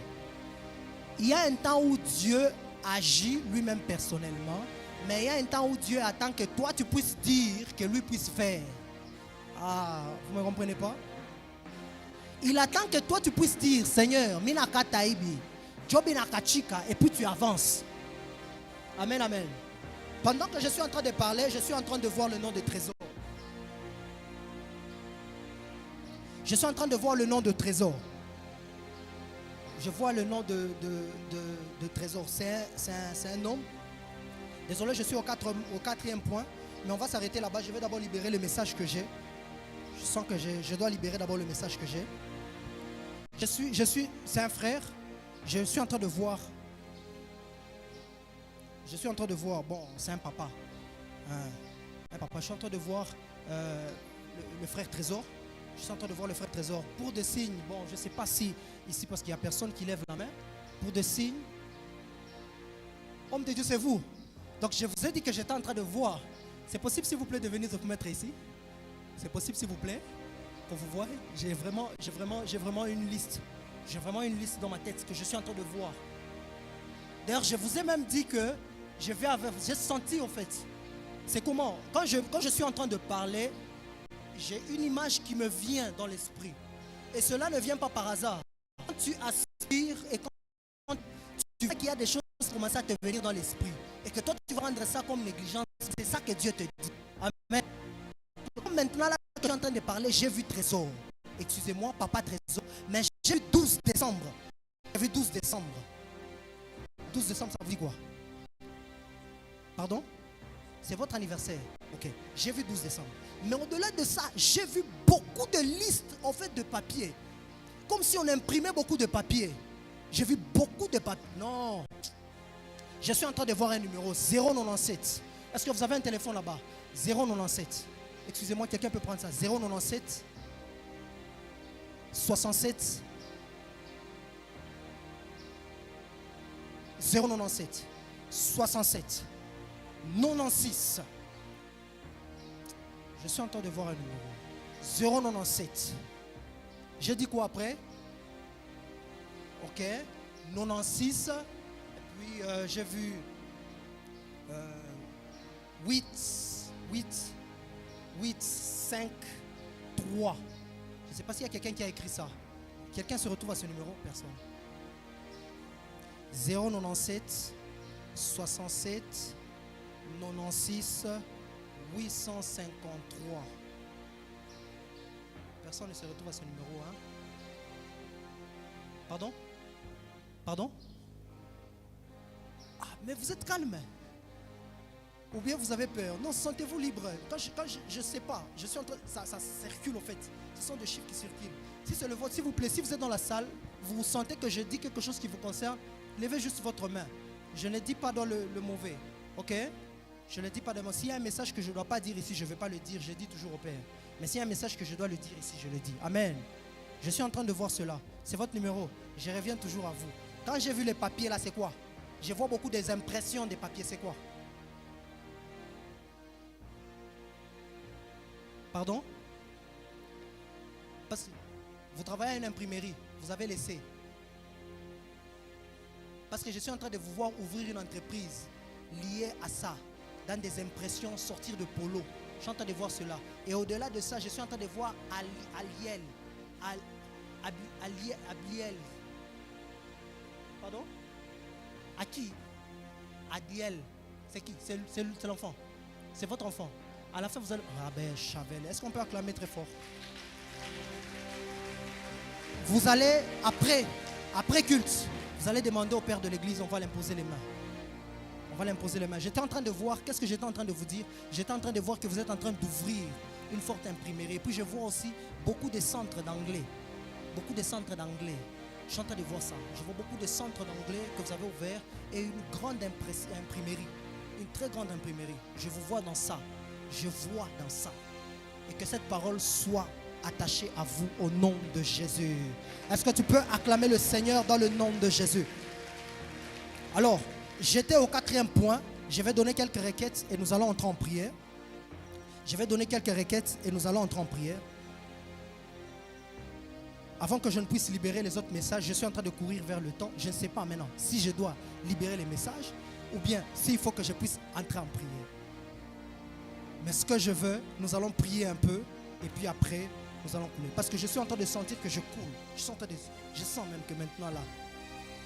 Il y a un temps où Dieu agit lui-même personnellement, mais il y a un temps où Dieu attend que toi tu puisses dire, que lui puisse faire. Ah, vous ne me comprenez pas? Il attend que toi tu puisses dire, Seigneur, Minaka Taïbi, Jobinaka Chika, et puis tu avances. Amen, amen. Pendant que je suis en train de parler, je suis en train de voir le nom de Trésor. Je suis en train de voir le nom de Trésor. Je vois le nom de Trésor. C'est un homme. Désolé, je suis au quatrième point, mais on va s'arrêter là-bas. Je vais d'abord libérer le message que j'ai. Je sens que je dois libérer d'abord le message que j'ai. C'est un frère. Je suis en train de voir. Bon, c'est un papa. Un papa. Je suis en train de voir le frère Trésor. Je suis en train de voir le frère Trésor. Pour des signes, bon, je ne sais pas si ici, parce qu'il n'y a personne qui lève la main. pour des signes. Homme de Dieu, c'est vous. Donc je vous ai dit que j'étais en train de voir. C'est possible s'il vous plaît de venir vous mettre ici? C'est possible s'il vous plaît? Pour vous voir, j'ai vraiment une liste. J'ai vraiment une liste dans ma tête que je suis en train de voir. D'ailleurs, je vous ai même dit que j'ai senti en fait. C'est comment? Quand je suis en train de parler, j'ai une image qui me vient dans l'esprit. Et cela ne vient pas par hasard. Quand tu aspires et quand tu vois qu'il y a des choses qui commencent à te venir dans l'esprit et que toi tu vas rendre ça comme négligence, c'est ça que Dieu te dit. Amen. Maintenant là, que je suis en train de parler, j'ai vu trésor. Excusez-moi, papa trésor. Mais j'ai vu 12 décembre. J'ai vu 12 décembre. 12 décembre, ça vous dit quoi? Pardon? C'est votre anniversaire. Ok. J'ai vu 12 décembre. Mais au-delà de ça, j'ai vu beaucoup de listes en fait de papier. Comme si on imprimait beaucoup de papier. J'ai vu beaucoup de papier. Non. Je suis en train de voir un numéro 097. Est-ce que vous avez un téléphone là-bas? 097. Excusez-moi, quelqu'un peut prendre ça. 097 67 097 67 96. Je suis en train de voir un numéro 097. J'ai dit quoi après? Ok. 96. Et puis j'ai vu 8 5 3. Je ne sais pas s'il y a quelqu'un qui a écrit ça. Quelqu'un se retrouve à ce numéro? Personne. 097 67 96 853. Personne ne se retrouve à ce numéro, hein? Pardon? Pardon? Ah, mais vous êtes calme. Ou bien vous avez peur. Non, sentez-vous libre. Quand je ne sais pas, je suis en train, ça circule en fait. Ce sont des chiffres qui circulent. Si c'est le vôtre, s'il vous plaît, si vous êtes dans la salle, vous sentez que je dis quelque chose qui vous concerne, levez juste votre main. Je ne dis pas dans le mauvais. Ok? Je ne dis pas de moi. S'il y a un message que je ne dois pas dire ici, je ne vais pas le dire. Je dis toujours au Père. Mais s'il y a un message que je dois le dire ici, je le dis. Amen. Je suis en train de voir cela. C'est votre numéro. Je reviens toujours à vous. Quand j'ai vu les papiers là, c'est quoi? Je vois beaucoup des impressions des papiers. C'est quoi? Pardon? Parce que vous travaillez à une imprimerie. Vous avez laissé. Parce que je suis en train de vous voir ouvrir une entreprise liée à ça. Dans des impressions, sortir de polo. Je suis en train de voir cela. Et au-delà de ça, je suis en train de voir Aliel. Aliel. Pardon? À qui? Adiel. C'est qui? C'est l'enfant. C'est votre enfant. À la fin, vous allez... Rabel Chavel. Est-ce qu'on peut acclamer très fort? Vous allez, après culte, vous allez demander au père de l'église, on va l'imposer les mains. On va l'imposer les mains. J'étais en train de voir, qu'est-ce que j'étais en train de vous dire? J'étais en train de voir que vous êtes en train d'ouvrir une forte imprimerie. Et puis je vois aussi beaucoup de centres d'anglais. Beaucoup de centres d'anglais. Je suis en train de voir ça. Je vois beaucoup de centres d'anglais que vous avez ouverts et une grande imprimerie. Une très grande imprimerie. Je vous vois dans ça. Je vois dans ça. Et que cette parole soit attachée à vous au nom de Jésus. Est-ce que tu peux acclamer le Seigneur dans le nom de Jésus? Alors, j'étais au 4e point. Je vais donner quelques requêtes et nous allons entrer en prière. Je vais donner quelques requêtes et nous allons entrer en prière. Avant que je ne puisse libérer les autres messages, je suis en train de courir vers le temps. Je ne sais pas maintenant si je dois libérer les messages ou bien s'il faut que je puisse entrer en prière. Mais ce que je veux, nous allons prier un peu et puis après, nous allons couler. Parce que je suis en train de sentir que je coule. Je sens même que maintenant là,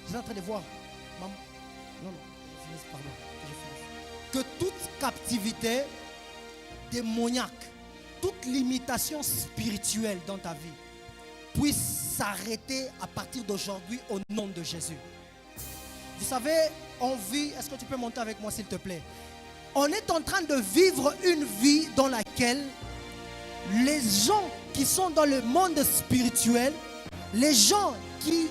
je suis en train de voir. Maman, non, je finis, pardon. Que toute captivité démoniaque, toute limitation spirituelle dans ta vie puisse s'arrêter à partir d'aujourd'hui au nom de Jésus. Vous savez, on vit, est-ce que tu peux monter avec moi s'il te plaît? On est en train de vivre une vie dans laquelle les gens qui sont dans le monde spirituel, les gens qui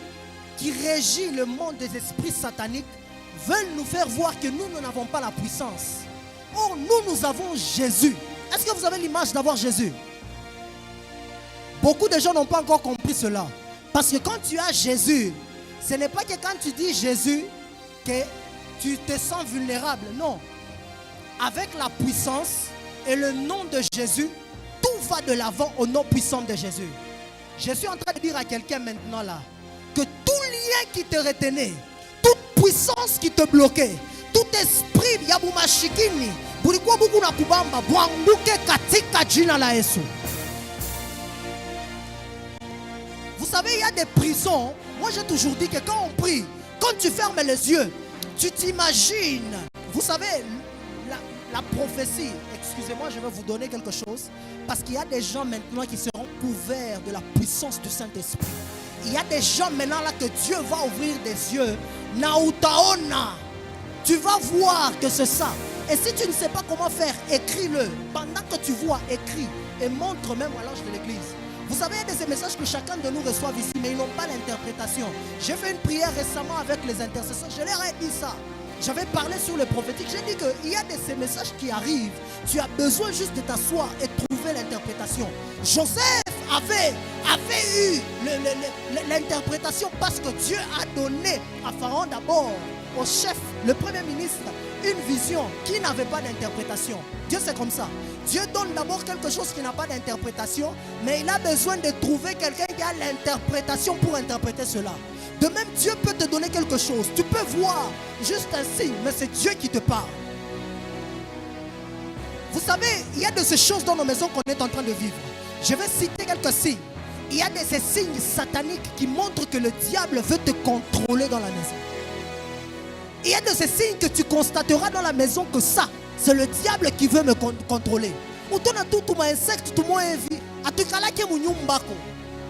régissent le monde des esprits sataniques veulent nous faire voir que nous n'avons pas la puissance. Or, nous avons Jésus. Est-ce que vous avez l'image d'avoir Jésus? Beaucoup de gens n'ont pas encore compris cela. Parce que quand tu as Jésus, Ce n'est pas que quand tu dis Jésus, que tu te sens vulnérable. Non. Avec la puissance et le nom de Jésus, tout va de l'avant au nom puissant de Jésus. Je suis en train de dire à quelqu'un maintenant là, que tout lien qui te retenait, toute puissance qui te bloquait, tout esprit yabumashikini, bulikuwa buku na kubamba, bwanguke katika jina la Yesu. Vous savez, il y a des prisons. Moi, j'ai toujours dit que quand on prie, quand tu fermes les yeux, tu t'imagines. Vous savez, la prophétie, excusez-moi, je vais vous donner quelque chose. Parce qu'il y a des gens maintenant qui seront couverts de la puissance du Saint-Esprit. Il y a des gens maintenant là que Dieu va ouvrir des yeux. Nautaona. Tu vas voir que c'est ça. Et si tu ne sais pas comment faire, écris-le. Pendant que tu vois, écris. Et montre même à l'ange de l'église. Vous savez, il y a des messages que chacun de nous reçoit ici, mais ils n'ont pas l'interprétation. J'ai fait une prière récemment avec les intercesseurs. Je leur ai dit ça. J'avais parlé sur le prophétique. J'ai dit qu'il y a ces messages qui arrivent. Tu as besoin juste de t'asseoir et trouver l'interprétation. Joseph avait eu l'interprétation parce que Dieu a donné à Pharaon d'abord, au chef, le premier ministre, une vision qui n'avait pas d'interprétation. Dieu c'est comme ça. Dieu donne d'abord quelque chose qui n'a pas d'interprétation, mais il a besoin de trouver quelqu'un qui a l'interprétation pour interpréter cela. De même, Dieu peut te donner quelque chose. Tu peux voir juste un signe, mais c'est Dieu qui te parle. Vous savez, il y a de ces choses dans nos maisons qu'on est en train de vivre. Je vais citer quelques signes. Il y a de ces signes sataniques qui montrent que le diable veut te contrôler dans la maison. Il y a de ces signes que tu constateras dans la maison que ça, c'est le diable qui veut me contrôler.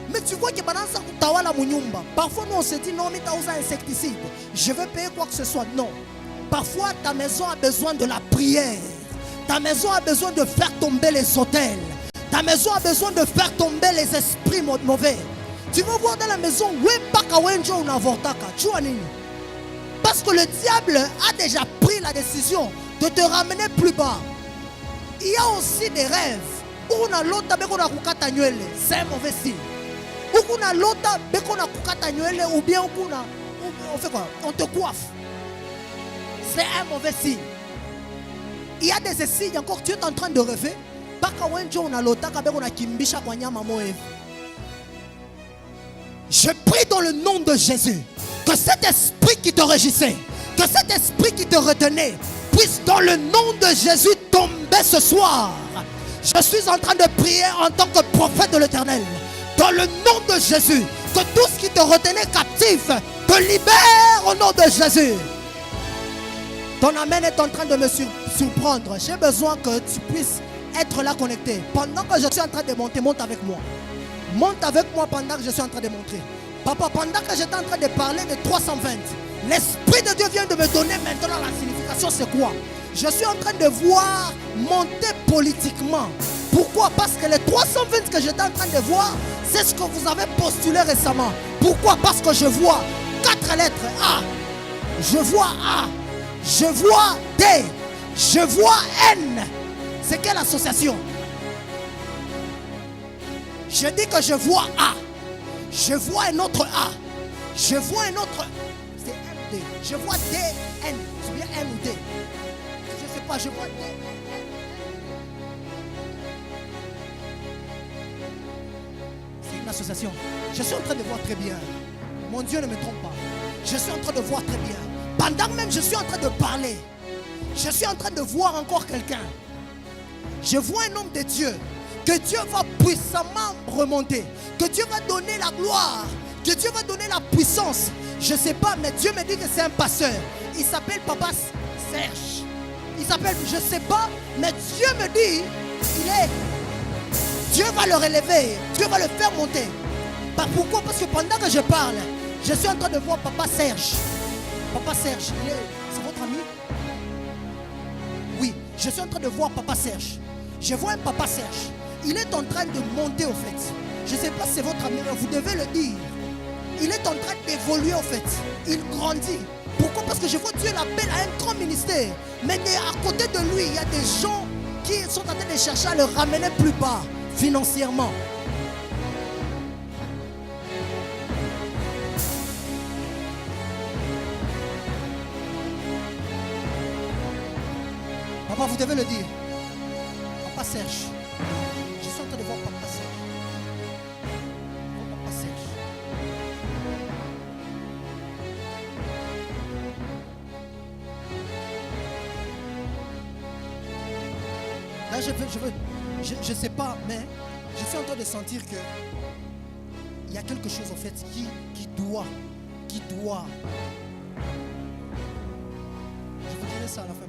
Mais tu vois que parfois nous on se dit non, mais tu as un insecticide. Je vais payer quoi que ce soit. Non. Parfois ta maison a besoin de la prière. Ta maison a besoin de faire tomber les autels. Ta maison a besoin de faire tomber les esprits mauvais. Tu vas voir dans la maison, parce que le diable a déjà pris la décision de te ramener plus bas. Il y a aussi des rêves. C'est un mauvais signe. Ou bien on fait quoi? On te coiffe. C'est un mauvais signe. Il y a des signes encore. Tu es en train de rêver. Je prie dans le nom de Jésus que cet esprit qui te régissait, que cet esprit qui te retenait, puisse dans le nom de Jésus tomber ce soir. Je suis en train de prier en tant que prophète de l'Éternel. Dans le nom de Jésus, que tout ce qui te retenait captif te libère au nom de Jésus. Ton amen est en train de me surprendre. J'ai besoin que tu puisses être là connecté. Pendant que je suis en train de monter, monte avec moi. Monte avec moi pendant que je suis en train de montrer. Papa, pendant que j'étais en train de parler de 320, l'Esprit de Dieu vient de me donner maintenant la signification, c'est quoi? Je suis en train de voir monter politiquement. Pourquoi? Parce que les 320 que j'étais en train de voir, c'est ce que vous avez postulé récemment. Pourquoi? Parce que je vois 4 lettres A. Je vois A. Je vois D. Je vois N. C'est quelle association? Je dis que je vois A. Je vois un autre A. Je vois un autre. C'est MD. Je vois D, N. C'est bien N ou D. Je ne sais pas, je vois D. C'est une association. Je suis en train de voir très bien. Mon Dieu ne me trompe pas. Je suis en train de voir très bien. Pendant même je suis en train de parler, je suis en train de voir encore quelqu'un. Je vois un homme de Dieu. Que Dieu va puissamment remonter. Que Dieu va donner la gloire. Que Dieu va donner la puissance. Je ne sais pas, mais Dieu me dit que c'est un pasteur. Il s'appelle Papa Serge. Il s'appelle, je ne sais pas, mais Dieu me dit, Dieu va le relever. Dieu va le faire monter. Pourquoi? Parce que pendant que je parle, je suis en train de voir Papa Serge. Papa Serge, c'est votre ami? Oui, je suis en train de voir Papa Serge. Je vois un Papa Serge. Il est en train de monter au fait. Je ne sais pas si c'est votre ami, mais vous devez le dire. Il est en train d'évoluer au fait. Il grandit. Pourquoi? Parce que je vois Dieu l'appelle à un grand ministère. Mais à côté de lui, il y a des gens qui sont en train de chercher à le ramener plus bas financièrement. Papa, vous devez le dire. Papa Serge. Je suis en train de voir Papa Serge. Papa Serge. Là, je sais pas, mais je suis en train de sentir que il y a quelque chose en fait qui doit. Je vous dirai ça à la fin.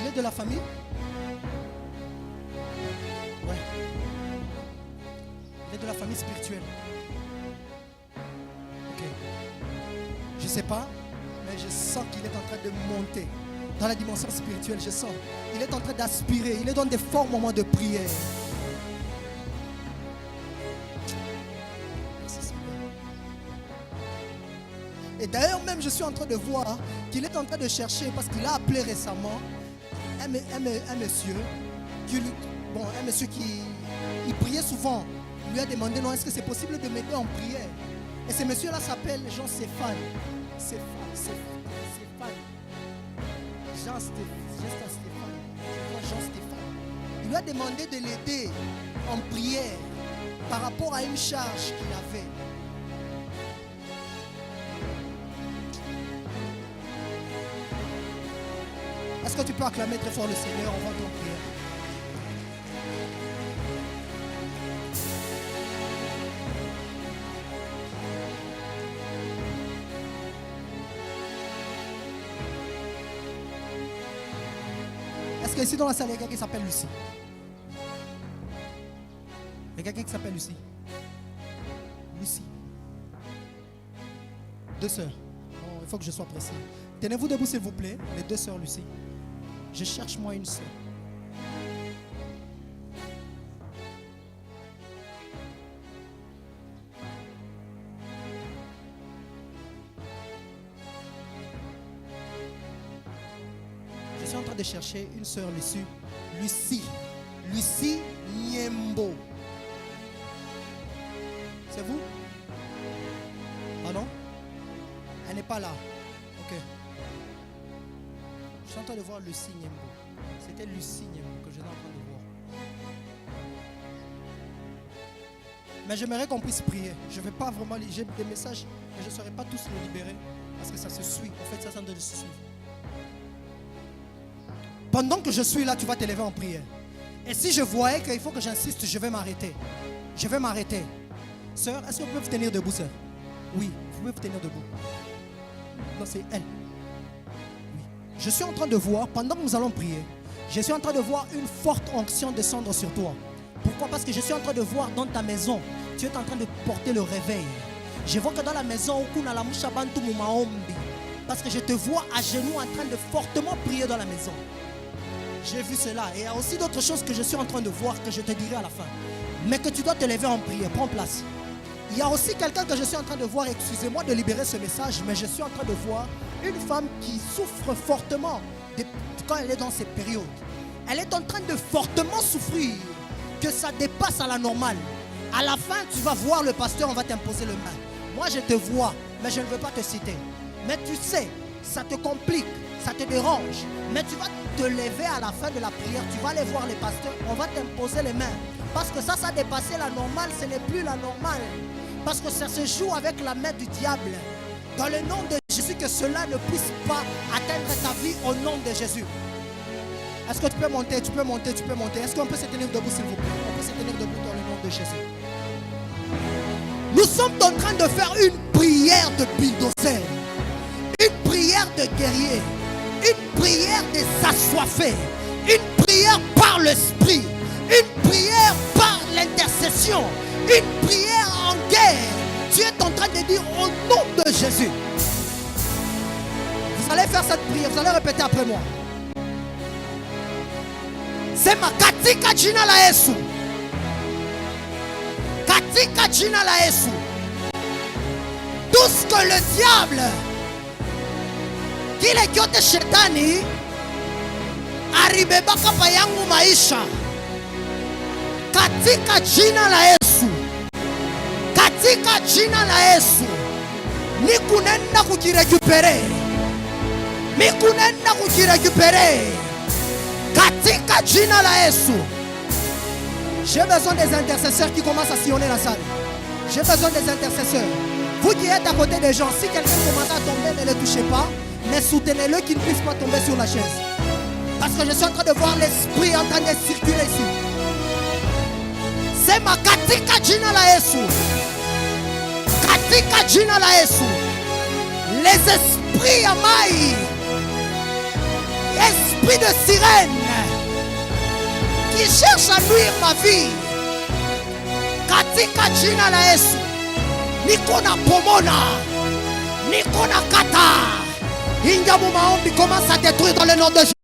Il est de la famille? Ouais. Il est de la famille spirituelle. Ok. Je sais pas, mais je sens qu'il est en train de monter dans la dimension spirituelle. Je sens. Il est en train d'aspirer. Il est dans des forts moments de prière. Et d'ailleurs même je suis en train de voir qu'il est en train de chercher parce qu'il a appelé récemment un monsieur qui il priait souvent. Il lui a demandé non, est-ce que c'est possible de m'aider en prière? Et ce monsieur-là s'appelle Jean-Stéphane. Jean-Stéphane. Il lui a demandé de l'aider en prière par rapport à une charge qu'il avait. Est-ce que tu peux acclamer très fort le Seigneur en votre prière? Est-ce qu'ici dans la salle, il y a quelqu'un qui s'appelle Lucie? Il y a quelqu'un qui s'appelle Lucie? Lucie. 2 sœurs. Bon, il faut que je sois précis. Tenez-vous debout s'il vous plaît, les 2 sœurs Lucie. Je cherche moi une sœur. Je suis en train de chercher une sœur Lucie. Lucie Niembo. C'est vous? Ah non? Elle n'est pas là. Ok. Je suis en train de voir Lucie Niembo. C'était Lucie Niembo que j'étais en train de voir. Mais j'aimerais qu'on puisse prier. Je ne vais pas vraiment lire. J'ai des messages, mais je ne saurais pas tous les libérer. Parce que ça se suit. En fait, ça s'en de se suivre. Pendant que je suis là, tu vas t'élever en prière. Et si je voyais qu'il faut que j'insiste, je vais m'arrêter. Je vais m'arrêter. Sœur, est-ce que vous pouvez vous tenir debout, sœur? Oui, vous pouvez vous tenir debout. Non, c'est elle. Je suis en train de voir, pendant que nous allons prier, je suis en train de voir une forte onction descendre sur toi. Pourquoi? Parce que je suis en train de voir dans ta maison, tu es en train de porter le réveil. Je vois que dans la maison, parce que je te vois à genoux en train de fortement prier dans la maison. J'ai vu cela. Et il y a aussi d'autres choses que je suis en train de voir que je te dirai à la fin. Mais que tu dois te lever en prière. Prends place. Il y a aussi quelqu'un que je suis en train de voir, excusez-moi de libérer ce message, mais je suis en train de voir une femme qui souffre fortement quand elle est dans ces périodes. Elle est en train de fortement souffrir, que ça dépasse à la normale. À la fin, tu vas voir le pasteur, on va t'imposer le main. Moi, je te vois, mais je ne veux pas te citer. Mais tu sais, ça te complique, ça te dérange. Mais tu vas te lever à la fin de la prière, tu vas aller voir les pasteurs, on va t'imposer les mains. Parce que ça a dépassé la normale, ce n'est plus la normale. Parce que ça se joue avec la main du diable. Dans le nom de Jésus, que cela ne puisse pas atteindre ta vie au nom de Jésus. Est-ce que tu peux monter? Tu peux monter, tu peux monter. Est-ce qu'on peut se tenir debout, s'il vous plaît? On peut se tenir debout dans le nom de Jésus. Nous sommes en train de faire une prière de bulldozer, une prière de guerrier, une prière des assoiffés, une prière par l'esprit, une prière par l'intercession, une prière en guerre. Tu es en train de dire au nom de Jésus. Vous allez faire cette prière, vous allez répéter après moi. C'est ma katika jina la Yesu. Katika jina la Yesu. Tout ce que le diable, kile kyote shetani aribebaka pa yangu maisha, katika jina la Yesu, katika jina la Yesu, Nikunenda kukirekupere. Mikunenda kukirekupere. Katika jina la Yesu. J'ai besoin des intercesseurs qui commencent à sillonner la salle. J'ai besoin des intercesseurs. Vous qui êtes à côté des gens, si quelqu'un commence à tomber, ne le touchez pas, mais soutenez-le qu'il ne puisse pas tomber sur la chaise. Parce que je suis en train de voir l'esprit en train de circuler ici. C'est ma katika jina la Yesu. Katika jina la Yesu. Les esprits amai. Esprit de sirène qui cherche à nuire ma vie. Katika jina la Yesu. Nikona pomona. Nikona kata. Ingamu maombi commence à détruire dans le nom de Jésus.